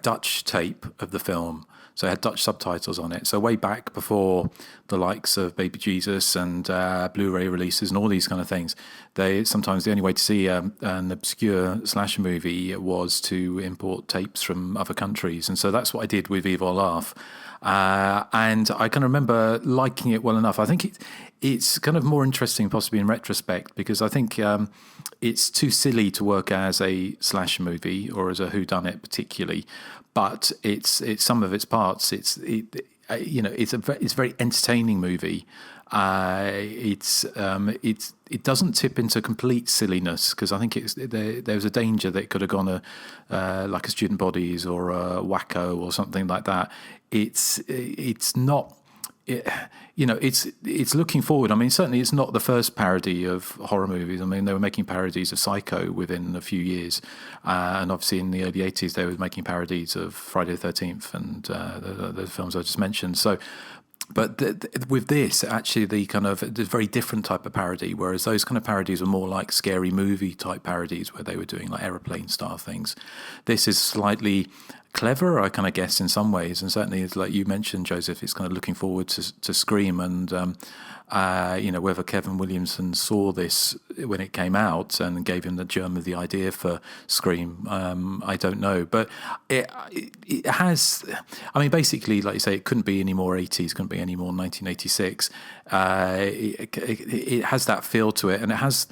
Dutch tape of the film. So it had Dutch subtitles on it. So way back before the likes of Baby Jesus and Blu-ray releases and all these kind of things, sometimes the only way to see an obscure slasher movie was to import tapes from other countries. And so that's what I did with Evil Laugh. And I can remember liking it well enough. I think it's kind of more interesting possibly in retrospect, because I think it's too silly to work as a slasher movie or as a whodunit particularly. But it's some of its parts. It's a very entertaining movie. It doesn't tip into complete silliness, because I think there was a danger that it could have gone like a Student Bodies or a Wacko or something like that. It's not. It's looking forward. I mean, certainly it's not the first parody of horror movies. I mean, they were making parodies of Psycho within a few years. And obviously in the early 80s, they were making parodies of Friday the 13th and the films I just mentioned. So, but with this, actually, the very different type of parody, whereas those kind of parodies were more like scary movie type parodies where they were doing like aeroplane style things. This is slightly clever, I kind of guess, in some ways, and certainly, it's like you mentioned, Joseph, it's kind of looking forward to Scream, and whether Kevin Williamson saw this when it came out and gave him the germ of the idea for Scream, I don't know, but it has. I mean, basically, like you say, it couldn't be any more 80s, couldn't be any more 1986. It has that feel to it, and it has.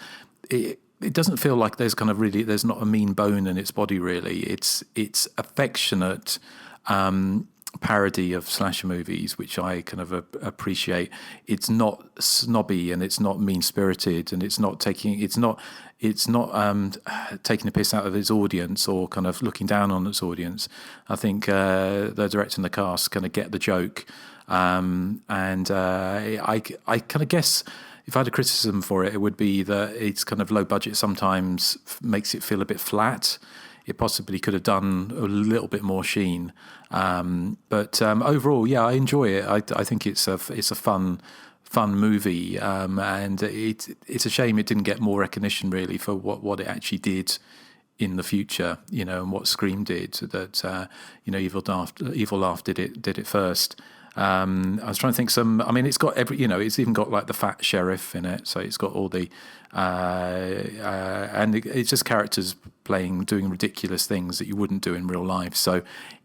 It doesn't feel like there's not a mean bone in its body, really. It's affectionate parody of slasher movies, which I kind of appreciate. It's not snobby and it's not mean-spirited, and it's not taking the piss out of its audience or kind of looking down on its audience. I think the director and the cast kind of get the joke, and I kind of guess. If I had a criticism for it, it would be that it's kind of low budget sometimes makes it feel a bit flat. It possibly could have done a little bit more sheen. But overall, yeah, I enjoy it. I think it's a fun movie. And it's a shame it didn't get more recognition, really, for what it actually did in the future, and what Scream did. That, Evil Laugh did it first. I was trying to think it's got it's even got like the fat sheriff in it, so it's got all the and it's just characters doing ridiculous things that you wouldn't do in real life. So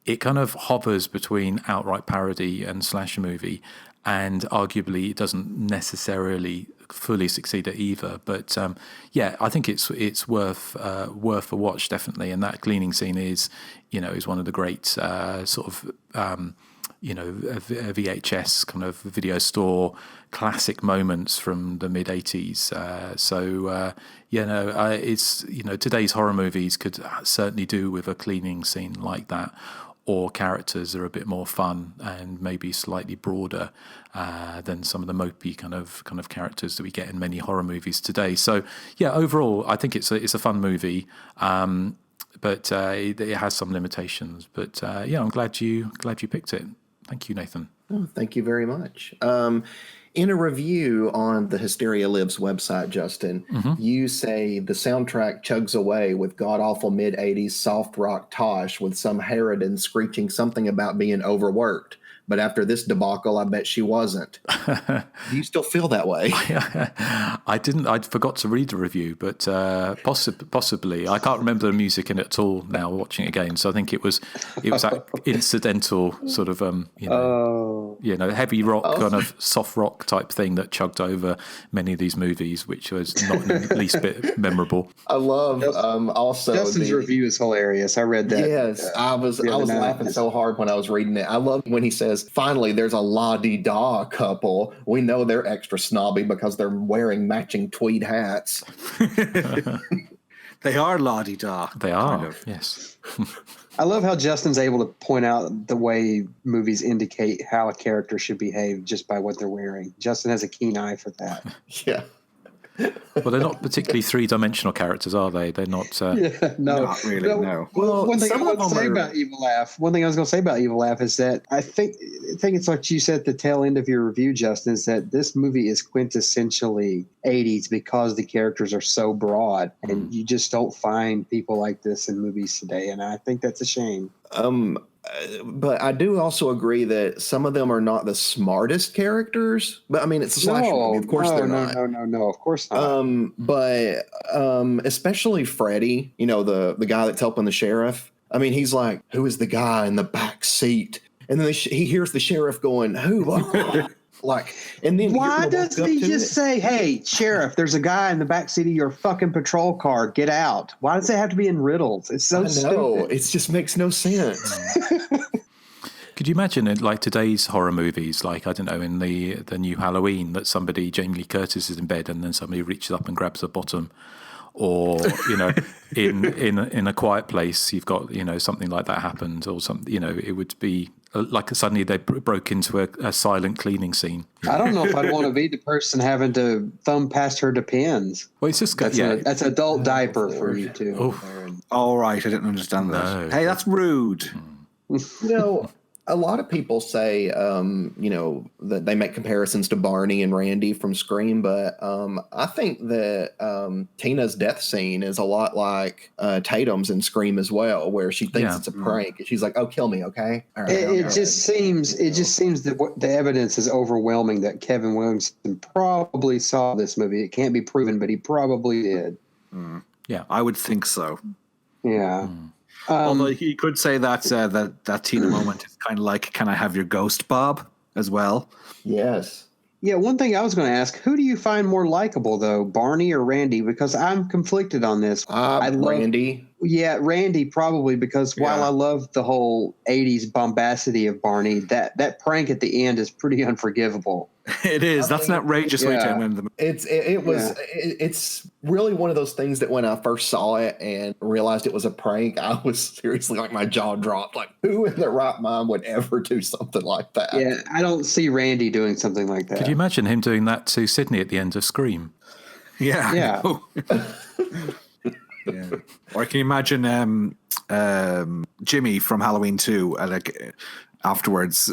it kind of hovers between outright parody and slasher movie, and arguably it doesn't necessarily fully succeed at either. But I think it's worth a watch, definitely. And that cleaning scene is one of the great VHS kind of video store classic moments from the mid 80s. It's today's horror movies could certainly do with a cleaning scene like that, or characters are a bit more fun and maybe slightly broader than some of the mopey kind of characters that we get in many horror movies today. So overall, I think it's a fun movie. But it has some limitations. But I'm glad you picked it. Thank you, Nathan. Oh, thank you very much. In a review on the Hysteria Lives website, Justin, you say the soundtrack chugs away with god-awful mid-'80s soft rock tosh with some Harridan screeching something about being overworked. But after this debacle, I bet she wasn't. Do you still feel that way? I didn't. I forgot to read the review, but possibly. I can't remember the music in it at all now, watching it again. So I think it was that incidental sort of, heavy rock, kind of soft rock type thing that chugged over many of these movies, which was not in the least bit memorable. I love also Justin's review is hilarious. I read that. Yes, I was laughing so hard when I was reading it. I love when he says, finally, there's a la-di-da couple. We know they're extra snobby because they're wearing matching tweed hats. They are la-di-da. They are, yes. I love how Justin's able to point out the way movies indicate how a character should behave just by what they're wearing. Justin has a keen eye for that. Yeah. Well, they're not particularly three-dimensional characters, are they? They're not. No, not really. No. Well, one thing I was going to say about Evil Laugh is that I think it's like you said at the tail end of your review, Justin, is that this movie is quintessentially 80s because the characters are so broad, and you just don't find people like this in movies today, and I think that's a shame. But I do also agree that some of them are not the smartest characters. But I mean, it's a slasher movie. Of course they're not. No, of course not. But especially Freddy, the guy that's helping the sheriff. I mean, he's like, who is the guy in the back seat? And then he hears the sheriff going, who? And then why doesn't he just say, hey, sheriff, there's a guy in the backseat of your fucking patrol car. Get out. Why does it have to be in riddles? It's so stupid. It just makes no sense. Could you imagine it like today's horror movies, like, I don't know, in the new Halloween, that Jamie Lee Curtis is in bed and then somebody reaches up and grabs the bottom? Or, in A Quiet Place, you've got, something like that happened, or something, it would be like suddenly they broke into a silent cleaning scene. I don't know if I'd want to be the person having to thumb past her Depends. Well, it's just that's adult diaper for you too. All right, I didn't understand that. No. Hey, that's rude. A lot of people say, that they make comparisons to Barney and Randy from Scream, but I think that Tina's death scene is a lot like Tatum's in Scream as well, where she thinks it's a prank. She's like, "Oh, kill me, okay?" All right, it just seems that the evidence is overwhelming that Kevin Williamson probably saw this movie. It can't be proven, but he probably did. Yeah, I would think so. Yeah. Although he could say that that Tina moment is kind of like, "Can I have your ghost, Bob?" as well. Yes. Yeah, one thing I was going to ask, who do you find more likable, though, Barney or Randy? Because I'm conflicted on this. I love Randy. Yeah, Randy probably, because while I love the whole 80s bombacity of Barney, that prank at the end is pretty unforgivable. It is. That's an outrageous way to end the movie. It's really one of those things that when I first saw it and realized it was a prank, I was seriously like, my jaw dropped. Like, who in their right mind would ever do something like that? Yeah, I don't see Randy doing something like that. Could you imagine him doing that to Sydney at the end of Scream? Yeah. Yeah. Yeah. Or can you imagine Jimmy from Halloween 2 afterwards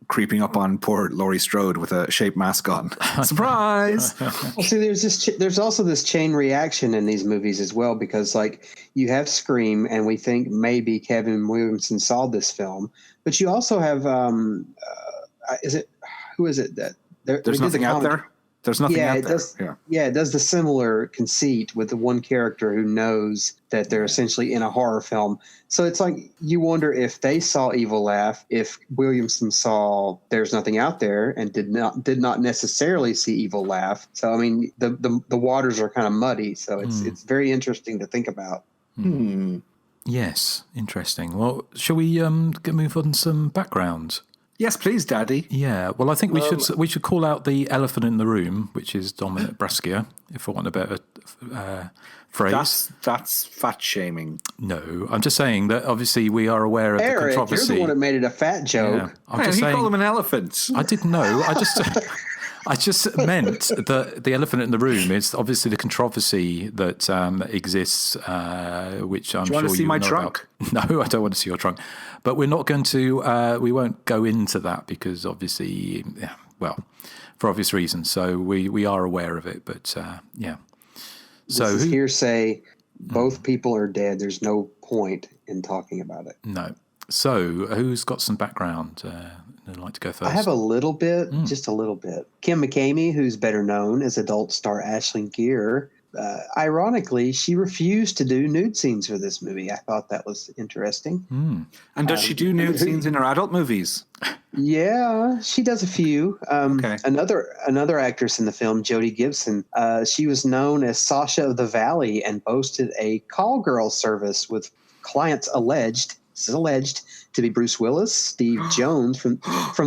creeping up on poor Laurie Strode with a shape mask on? Surprise! Well, see, there's also this chain reaction in these movies as well, because like you have Scream, and we think maybe Kevin Williamson saw this film, but you also have who is it that there's nothing out there? There's nothing out there. It does the similar conceit with the one character who knows that they're essentially in a horror film. So it's like you wonder if they saw Evil Laugh, if Williamson saw There's Nothing Out There and did not necessarily see Evil Laugh. So I mean, the waters are kind of muddy. So it's very interesting to think about. Yes, interesting. Well, shall we move on to some background? Yes, please, Daddy. Yeah. Well, I think we should call out the elephant in the room, which is Dominic Brescia, if I want a better phrase. That's fat shaming. No, I'm just saying that obviously we are aware of Erik, the controversy. You're the one that made it a fat joke. Yeah. He called him an elephant. I didn't know. I just meant that the elephant in the room is obviously the controversy that exists, which I'm sure you know. Do you want to see my trunk? No, I don't want to see your trunk. But we're not going to. We won't go into that because obviously, for obvious reasons. So we are aware of it. But yeah. So this is hearsay. Both people are dead. There's no point in talking about it. No. So who's got some background? I'd like to go first. I have a little bit, just a little bit. Kim McCamey, who's better known as adult star Ashley Gear. Ironically, she refused to do nude scenes for this movie. I thought that was interesting. And does she do nude scenes in her adult movies? Yeah, she does a few. Okay. Another actress in the film, Jodie Gibson, she was known as Sasha of the Valley and boasted a call girl service with clients alleged to be Bruce Willis, Steve Jones from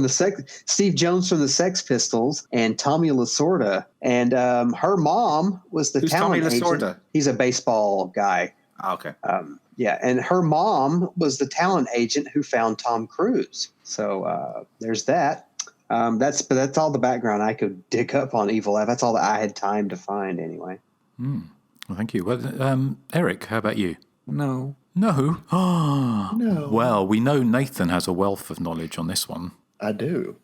the Sex Pistols, and Tommy Lasorda. And her mom was the talent agent. Tommy Lasorda? He's a baseball guy. Okay. And her mom was the talent agent who found Tom Cruise. So there's that. That's all the background I could dig up on Evil Laugh. That's all that I had time to find anyway. Well, thank you. Well, Erik, how about you? No. No? No. Well, we know Nathan has a wealth of knowledge on this one. I do.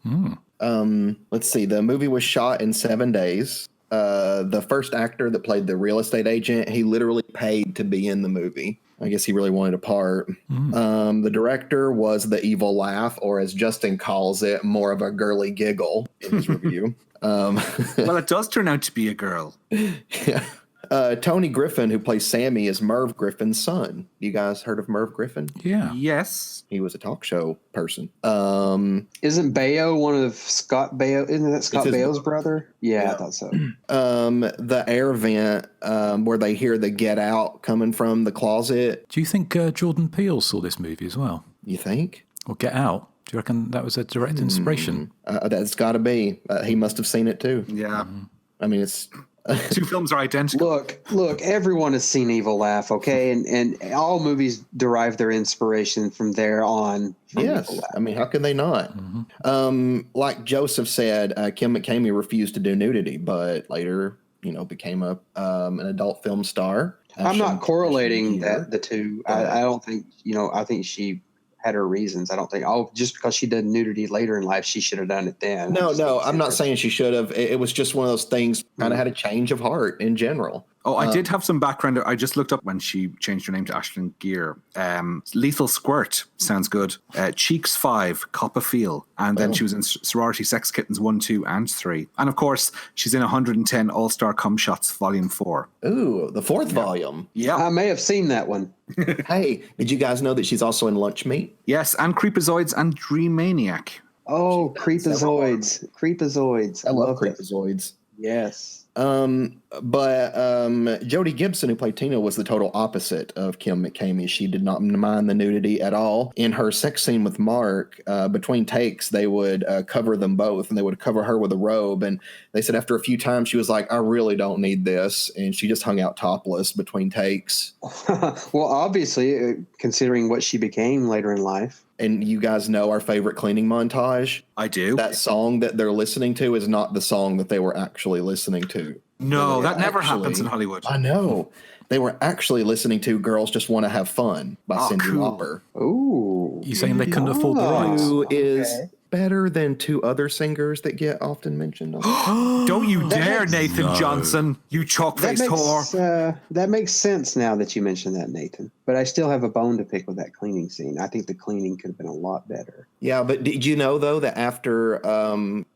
Let's see. The movie was shot in 7 days. The first actor that played the real estate agent, he literally paid to be in the movie. I guess he really wanted a part. The director was the Evil Laugh, or as Justin calls it, more of a girly giggle in his review. Well, it does turn out to be a girl. Yeah. Tony Griffin, who plays Sammy, is Merv Griffin's son. You guys heard of Merv Griffin? Yeah. Yes. He was a talk show person. Isn't Baio one of Scott Baio? Isn't that Scott Baio's brother? Yeah, I thought so. The air vent where they hear the Get Out coming from the closet. Do you think Jordan Peele saw this movie as well? You think? Or Get Out? Do you reckon that was a direct inspiration? That's got to be. He must have seen it too. Yeah. I mean, it's... Two films are identical. Look, everyone has seen Evil Laugh, okay? And all movies derive their inspiration from there on. Yes. I mean, how can they not? Like Joseph said, Kim McCamey refused to do nudity, but later, became an adult film star. I'm not correlating the two. I don't think, I think she had her reasons. I don't think, just because she did nudity later in life, she should have done it then. No, I'm not saying she should have. It was just one of those things, kind of had a change of heart in general. Oh, I did have some background. I just looked up when she changed her name to Ashlyn Gear. Lethal Squirt sounds good. Cheeks 5, Cop a Feel. And then she was in Sorority Sex Kittens 1, 2, and 3. And of course, she's in 110 All-Star Cum Shots Volume 4. Ooh, the 4th volume. Yeah. I may have seen that one. Hey, did you guys know that she's also in Lunch Meat? Yes, and Creepazoids and Dream Maniac. Oh, Creepazoids. I love Creepazoids. Yes. But Jodie Gibson, who played Tina, was the total opposite of Kim McCamey. She did not mind the nudity at all. In her sex scene with Mark, between takes, they would cover them both, and they would cover her with a robe. And they said after a few times, she was like, I really don't need this. And she just hung out topless between takes. Well, obviously, considering what she became later in life. And you guys know our favorite cleaning montage? I do. That song that they're listening to is not the song that they were actually listening to. No, that never happens in Hollywood. I know. They were actually listening to Girls Just Want to Have Fun by Cyndi Lauper. Ooh. You saying they couldn't afford the rights? better than two other singers that get often mentioned. Don't you dare, Nathan Johnson, you chalk-faced whore. That makes sense now that you mentioned that, Nathan. But I still have a bone to pick with that cleaning scene. I think the cleaning could have been a lot better. Yeah, but did you know, though, that after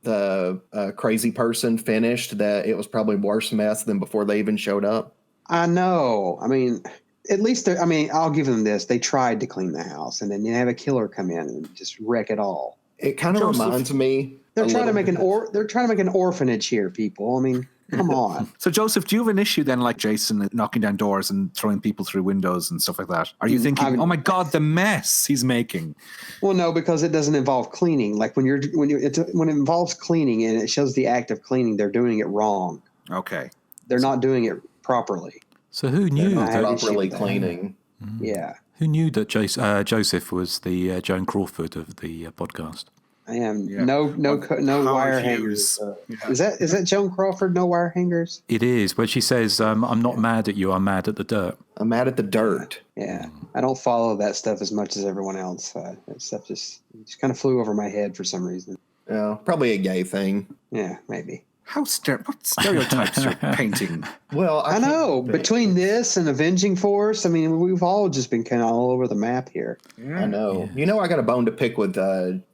the crazy person finished, that it was probably worse mess than before they even showed up? I know. I mean, at least, I'll give them this. They tried to clean the house, and then you have a killer come in and just wreck it all. It kind of reminds me. They're trying to make an orphanage here, people. I mean, come on. So, Joseph, do you have an issue then, like Jason knocking down doors and throwing people through windows and stuff like that? Are you thinking, oh my God, the mess he's making? Well, no, because it doesn't involve cleaning. Like when it involves cleaning and it shows the act of cleaning, they're doing it wrong. Okay, they're not doing it properly. So who knew that properly cleaning? Yeah. Who knew that Joseph was the Joan Crawford of the podcast? I am no wire hangers. Is that Joan Crawford? No wire hangers. It is. Where she says, "I'm not mad at you. I'm mad at the dirt." I'm mad at the dirt. Yeah, I don't follow that stuff as much as everyone else. That stuff just kind of flew over my head for some reason. Yeah, probably a gay thing. Yeah, maybe. What stereotypes you're painting? Well, I know. Between this and Avenging Force, I mean, we've all just been kind of all over the map here. I know. Yeah. You know, I got a bone to pick with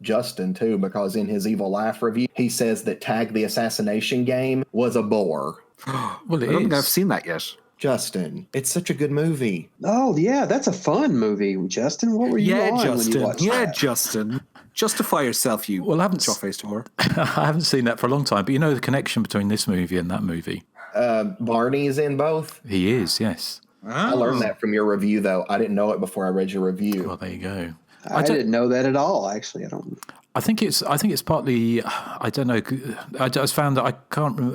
Justin, too, because in his Evil Laugh review, he says that Tag the Assassination Game was a bore. Well, I don't think I've seen that yet. Justin, it's such a good movie. Oh, yeah, that's a fun movie. Justin, what were you on when you watched that? Justin. Justify yourself, you chalk-faced whore. I haven't seen that for a long time, but you know the connection between this movie and that movie? Barney's in both? He is, yes. Oh. I learned that from your review, though. I didn't know it before I read your review. Well, there you go. I didn't know that at all, actually. I think it's partly, I don't know, I just found that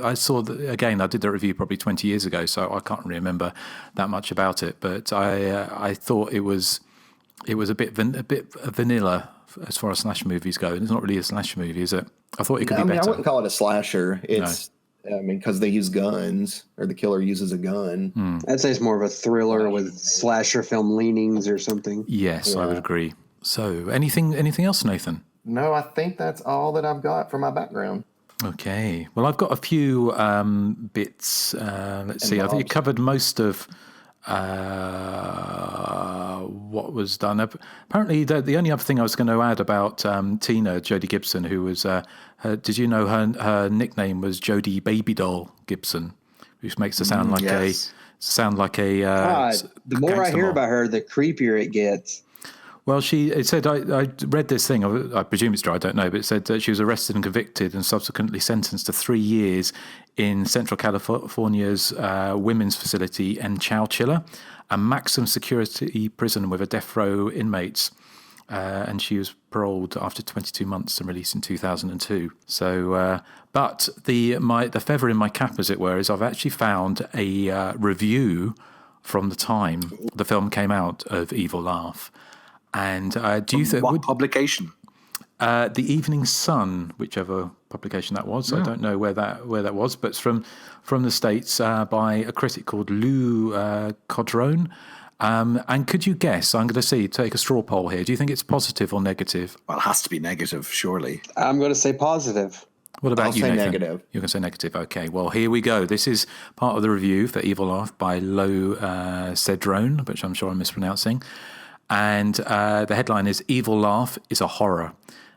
I saw that, again, I did the review probably 20 years ago, so I can't remember that much about it, but I thought it was a bit vanilla as far as slash movies go. It's not really a slash movie, is it? I thought it could be better. I wouldn't call it a slasher. It's, because they use guns, or the killer uses a gun. I'd say it's more of a thriller with slasher film leanings or something. Yes, I would agree. So, anything else, Nathan? No, I think that's all that I've got for my background. Okay. Well, I've got a few bits. Let's see. I think you covered most of what was done. Apparently, the only other thing I was going to add about Tina, Jodie Gibson, who was, did you know her nickname was Jodie Baby Doll Gibson, which makes her sound like a the more I hear about her, the creepier it gets. Well, it said, I read this thing, I presume it's true, I don't know, but it said that she was arrested and convicted and subsequently sentenced to 3 years in Central California's women's facility in Chowchilla, a maximum security prison with a death row inmates. And she was paroled after 22 months and released in 2002. So, but the feather in my cap, as it were, is I've actually found a review from the time the film came out of Evil Laugh. And do you think what publication? The Evening Sun, whichever publication that was. I don't know where that was, but it's from the States by a critic called Lou Codrone. And could you guess? I'm going to take a straw poll here. Do you think it's positive or negative? Well, it has to be negative, surely. I'm going to say positive. What about you, Nathan? Negative. You're going to say negative. Okay, well, here we go. This is part of the review for Evil Laugh by Lou Codrone, which I'm sure I'm mispronouncing. And the headline is Evil Laugh is a horror.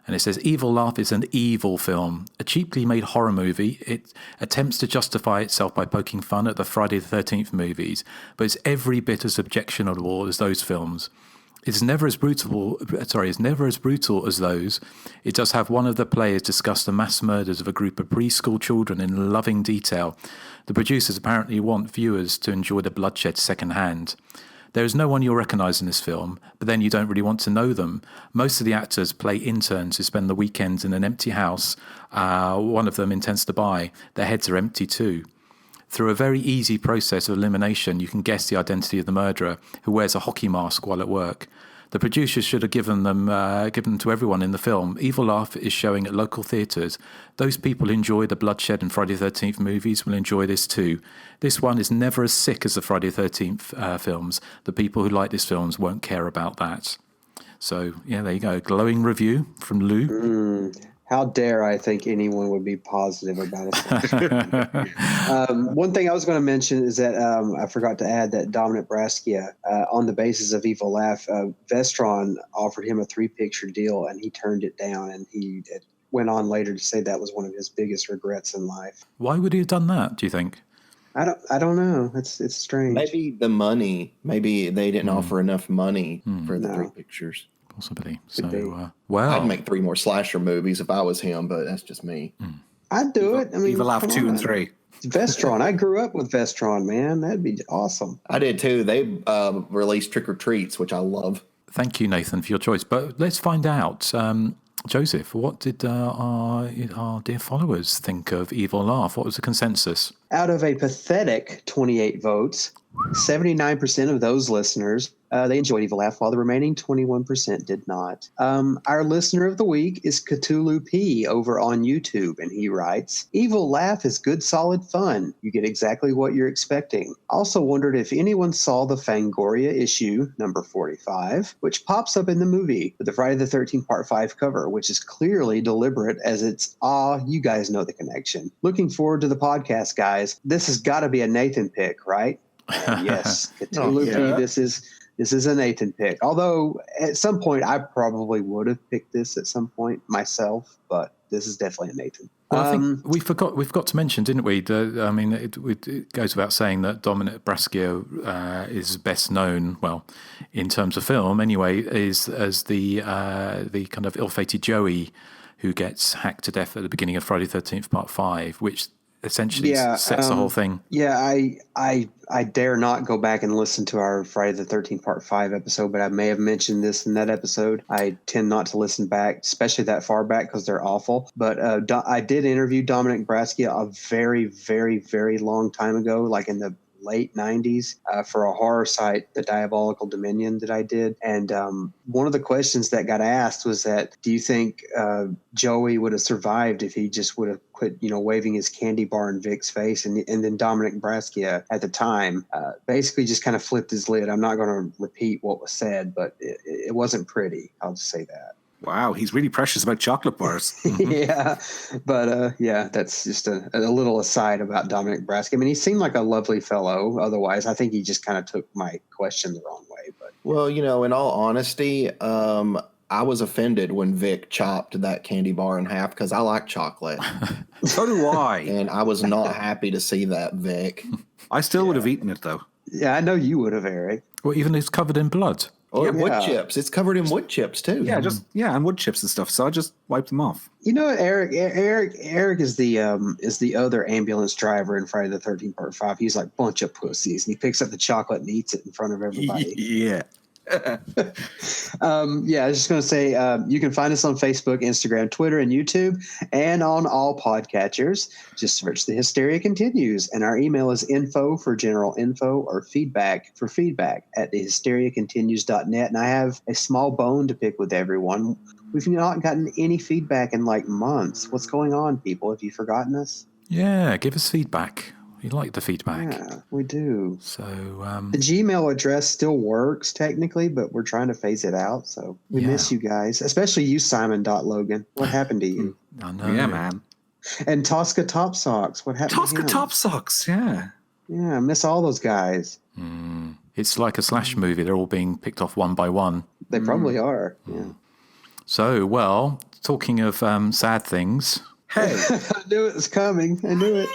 And it says, Evil Laugh is an evil film, a cheaply made horror movie. It attempts to justify itself by poking fun at the Friday the 13th movies, but it's every bit as objectionable as those films. It's never as brutal as those. It does have one of the players discuss the mass murders of a group of preschool children in loving detail. The producers apparently want viewers to enjoy the bloodshed secondhand. There is no one you'll recognise in this film, but then you don't really want to know them. Most of the actors play interns who spend the weekends in an empty house one of them intends to buy. Their heads are empty too. Through a very easy process of elimination, you can guess the identity of the murderer, who wears a hockey mask while at work. The producers should have given them to everyone in the film. Evil Laugh is showing at local theatres. Those people who enjoy the bloodshed and Friday the 13th movies will enjoy this too. This one is never as sick as the Friday the 13th films. The people who like these films won't care about that. So, yeah, there you go. Glowing review from Lou. How dare I think anyone would be positive about it? One thing I was going to mention is that I forgot to add that Dominic Braskia, on the basis of Evil Laugh, Vestron offered him a 3-picture deal, and he turned it down, and he went on later to say that was one of his biggest regrets in life. Why would he have done that, do you think? I don't know. It's strange. Maybe the money. Maybe they didn't offer enough money for the 3 pictures. Possibly. So, well, I'd make 3 more slasher movies if I was him, but that's just me. I'd do it. I mean, Evil Laugh 2 and 3. Vestron. I grew up with Vestron, man. That'd be awesome. I did too. They released Trick or Treats, which I love. Thank you, Nathan, for your choice. But let's find out. Joseph, what did our dear followers think of Evil Laugh? What was the consensus? Out of a pathetic 28 votes, 79% of those listeners, they enjoyed Evil Laugh, while the remaining 21% did not. Our listener of the week is Cthulhu P over on YouTube, and he writes, Evil Laugh is good, solid fun. You get exactly what you're expecting. Also wondered if anyone saw the Fangoria issue, number 45, which pops up in the movie with the Friday the 13th Part 5 cover, which is clearly deliberate as it's, you guys know the connection. Looking forward to the podcast, guys. This has got to be a Nathan pick, right? Yes, Cthulhu P, this is a Nathan pick. Although at some point I probably would have picked this at some point myself, but this is definitely a Nathan. Well, I think we forgot to mention, didn't we? It goes without saying that Dominic Braskia is best known, well, in terms of film anyway, is as the kind of ill-fated Joey who gets hacked to death at the beginning of Friday the 13th Part 5, which essentially sets the whole thing. Yeah, I dare not go back and listen to our Friday the 13th Part 5 episode, but I may have mentioned this in that episode. I tend not to listen back, especially that far back, because they're awful. But I did interview Dominic Braskia a very, very, very long time ago, like in the late 90s, for a horror site, The Diabolical Dominion, that I did. And one of the questions that got asked was that, do you think Joey would have survived if he just would have quit, waving his candy bar in Vic's face? And then Dominic Braskia at the time basically just kind of flipped his lid. I'm not going to repeat what was said, but it wasn't pretty. I'll just say that. Wow, he's really precious about chocolate bars. Yeah, but that's just a little aside about Dominic Braskia. I mean, he seemed like a lovely fellow. Otherwise, I think he just kind of took my question the wrong way. But well, in all honesty, I was offended when Vic chopped that candy bar in half because I like chocolate. So do I. And I was not happy to see that, Vic. I still would have eaten it, though. Yeah, I know you would have, Erik. Well, even it's covered in blood. Or wood chips. It's covered in wood chips too. Yeah, and wood chips and stuff. So I just wiped them off. You know what, Erik is the other ambulance driver in Friday the 13th Part 5. He's like bunch of pussies, and he picks up the chocolate and eats it in front of everybody. Yeah. I was just going to say, you can find us on Facebook, Instagram, Twitter, and YouTube, and on all podcatchers. Just search The Hysteria Continues, and our email is info for general info or feedback for feedback at thehysteriacontinues.net. And I have a small bone to pick with everyone. We've not gotten any feedback in like months. What's going on, people? Have you forgotten us? Yeah, give us feedback. We like the feedback. Yeah, we do. So the Gmail address still works technically, but we're trying to phase it out. So we miss you guys, especially you, Simon.Logan. What happened to you? I know. Yeah, man. And Tosca Top Socks. What happened to him? Tosca Top Socks, yeah. Yeah, I miss all those guys. It's like a slash movie. They're all being picked off one by one. They probably are. Yeah. So, well, talking of sad things. Hey. I knew it was coming. I knew it.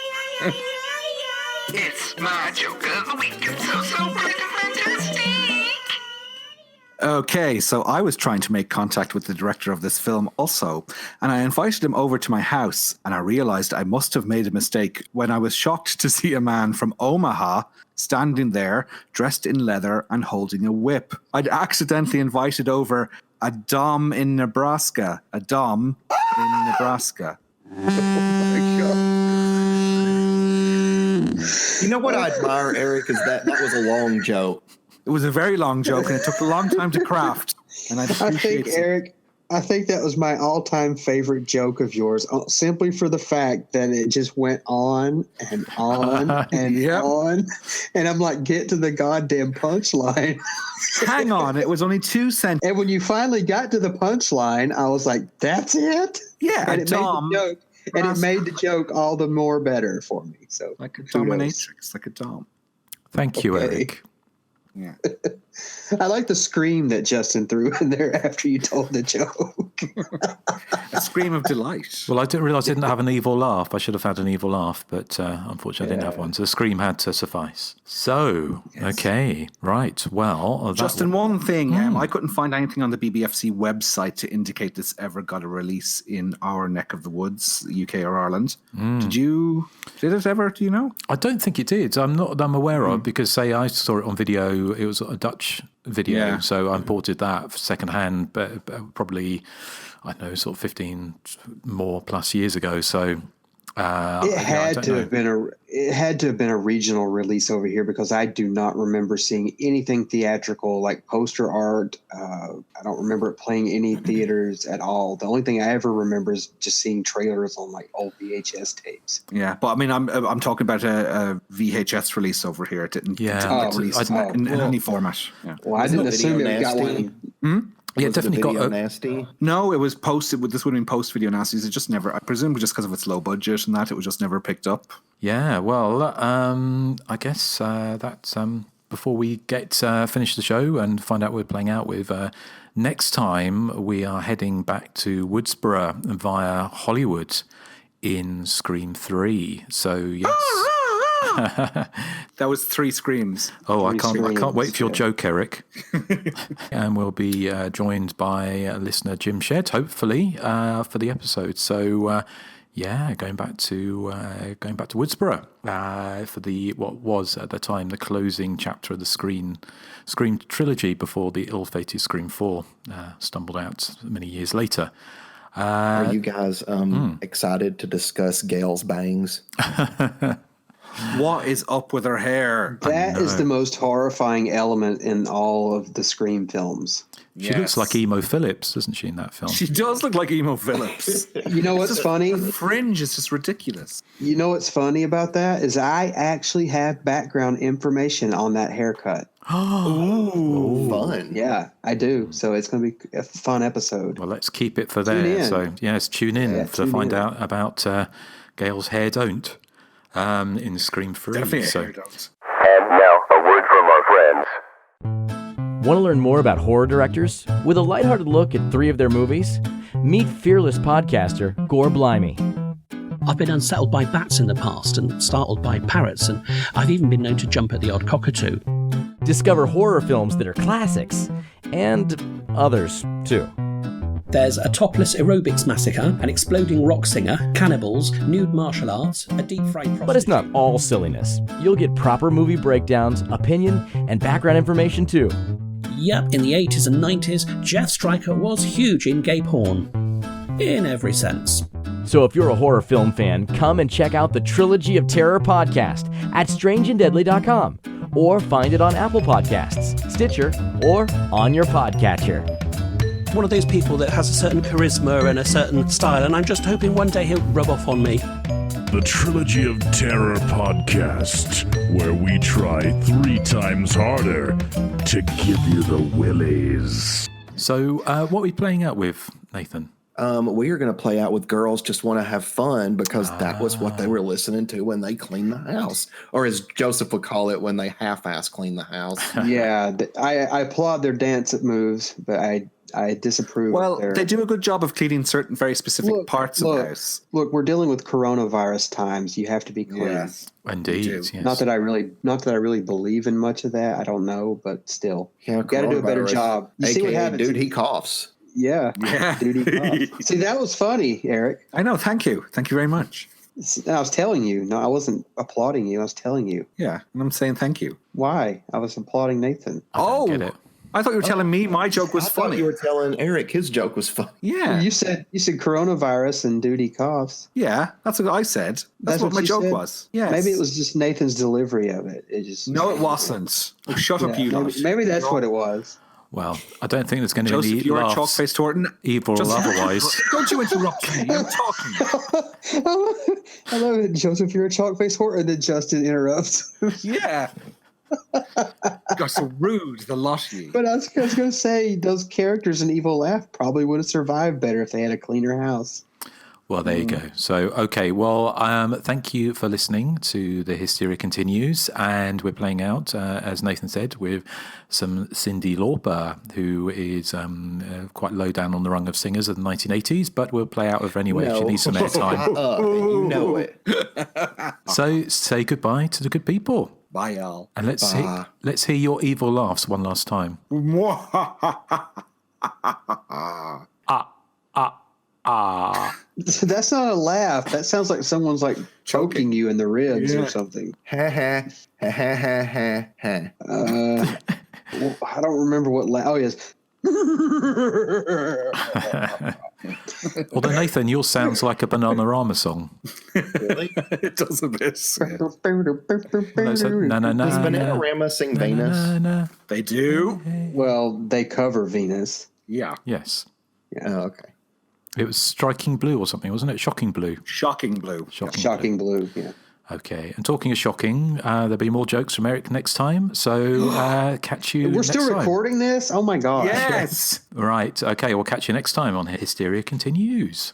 It's my joke of the week. It's so freaking fantastic. Okay, so I was trying to make contact with the director of this film also, and I invited him over to my house, and I realized I must have made a mistake when I was shocked to see a man from Omaha standing there, dressed in leather and holding a whip. I'd accidentally invited over a Dom in Nebraska. A Dom in Nebraska. Oh my God. You know what I admire, Erik, is that was a long joke. It was a very long joke, and it took a long time to craft. And I think, Erik, I think that was my all-time favorite joke of yours, simply for the fact that it just went on and on and on. And I'm like, get to the goddamn punchline. Hang on, it was only 2 cents. And when you finally got to the punchline, I was like, that's it? Yeah, and it made the joke all the more better for me. So like a dominatrix, like a dom. Thank you, Erik. Yeah. I like the scream that Justin threw in there after you told the joke. A scream of delight. Well, I didn't realize I didn't have an evil laugh. I should have had an evil laugh, but unfortunately I didn't have one. So the scream had to suffice. So, okay, right. Well, Justin, one thing. I couldn't find anything on the BBFC website to indicate this ever got a release in our neck of the woods, UK or Ireland. Did it ever? Do you know? I don't think it did. I'm aware of, because say I saw it on video. It was a Dutch video, so I imported that secondhand, but probably, I don't know, sort of 15 more plus years ago. So it had to have been a regional release over here, because I do not remember seeing anything theatrical like poster art. I don't remember it playing any theaters at all. The only thing I ever remember is just seeing trailers on like old VHS tapes. Yeah, but I mean, I'm talking about a VHS release over here. It didn't get released in any format. Yeah. Well, I didn't assume it got one. Yeah, definitely got nasty. No, it was posted. This would have been post video nasties. It just never. I presume just because of its low budget and that, it was just never picked up. Yeah, well, I guess that's before we finish the show and find out what we're playing out with. Next time we are heading back to Woodsboro via Hollywood in Scream 3. So yes. That was 3 screams. Oh, I can't wait for your joke, Erik. And we'll be joined by listener Jim Shedd, hopefully, for the episode. So, going back to Woodsboro for what was at the time the closing chapter of the Scream trilogy before the ill-fated Scream 4 stumbled out many years later. Are you guys excited to discuss Gail's bangs? What is up with her hair? That is the most horrifying element in all of the Scream films. She looks like Emo Phillips, doesn't she, in that film? She does look like Emo Phillips. You know what's funny? The fringe is just ridiculous. You know what's funny about that is I actually have background information on that haircut. Oh, fun. Yeah, I do. So it's going to be a fun episode. Well, let's keep it for there. So, yes, tune in to find out about Gail's hair don't in Scream 3. Definitely hair don't. And now, a word from our friends. Want to learn more about horror directors? With a lighthearted look at 3 of their movies? Meet fearless podcaster Gore Blimey. I've been unsettled by bats in the past and startled by parrots, and I've even been known to jump at the odd cockatoo. Discover horror films that are classics, and others, too. There's a topless aerobics massacre, an exploding rock singer, cannibals, nude martial arts, a deep-fried prostitute. But it's not all silliness. You'll get proper movie breakdowns, opinion, and background information, too. Yep, in the 80s and 90s, Jeff Stryker was huge in gay porn. In every sense. So if you're a horror film fan, come and check out the Trilogy of Terror podcast at strangeanddeadly.com, or find it on Apple Podcasts, Stitcher, or on your podcatcher. One of those people that has a certain charisma and a certain style, and I'm just hoping one day he'll rub off on me. The Trilogy of Terror podcast, where we try 3 times harder to give you the willies. So, what are we playing out with, Nathan? We are going to play out with Girls Just Want to Have Fun, because that was what they were listening to when they cleaned the house. Or as Joseph would call it, when they half-ass clean the house. Yeah, I applaud their dance moves, but I disapprove. Well, they do a good job of cleaning certain very specific parts of the house. Look, we're dealing with coronavirus times. You have to be clean. Yes. Indeed. Yes. Not that I really believe in much of that. I don't know, but still, you got to do a better job. You see what happens, dude? He coughs. Yeah. Dude, he coughs. See, that was funny, Erik. I know. Thank you very much. I was telling you. No, I wasn't applauding you. I was telling you. Yeah, and I'm saying thank you. Why? I was applauding Nathan. Get it. I thought you were telling me my joke was funny. You were telling Erik his joke was funny. Yeah. You said coronavirus and duty coughs. Yeah, that's what I said. That's what my joke was. Yes. Maybe it was just Nathan's delivery of it. It just No, it wasn't. Oh, shut up, you lot. Maybe that's what it was. Well, I don't think there's going to be Joseph, any you're laughs, chalk-faced Horton. evil or otherwise. Don't you interrupt me. I'm talking. I love it. Joseph, you're a chalk-faced Horton, and then Justin interrupts. Yeah. Got so rude, the lot of you. But I was going to say, those characters in Evil Laugh probably would have survived better if they had a cleaner house. Well, there you go. So, okay. Well, thank you for listening to The Hysteria Continues. And we're playing out, as Nathan said, with some Cyndi Lauper, who is quite low down on the rung of singers of the 1980s, but we'll play out with her anyway if she needs some airtime. You know it. So, say goodbye to the good people. Bye, y'all. And let's hear your evil laughs one last time. That's not a laugh. That sounds like someone's like choking you in the ribs or something. Ha ha ha ha ha ha. I don't remember what laugh. Oh yes. Although Nathan, yours sounds like a Bananarama song. Really? It does a bit. Does Bananarama sing Venus? They do. Well, they cover Venus. Yeah. Yes. Yeah. Oh, okay. It was Striking Blue or something, wasn't it? Shocking Blue. Shocking Blue. Shocking Blue. Yeah. Okay. And talking of shocking, there'll be more jokes from Erik next time. So catch you. We're still recording this? Oh my God. Yes. Right. Okay. We'll catch you next time on Hysteria Continues.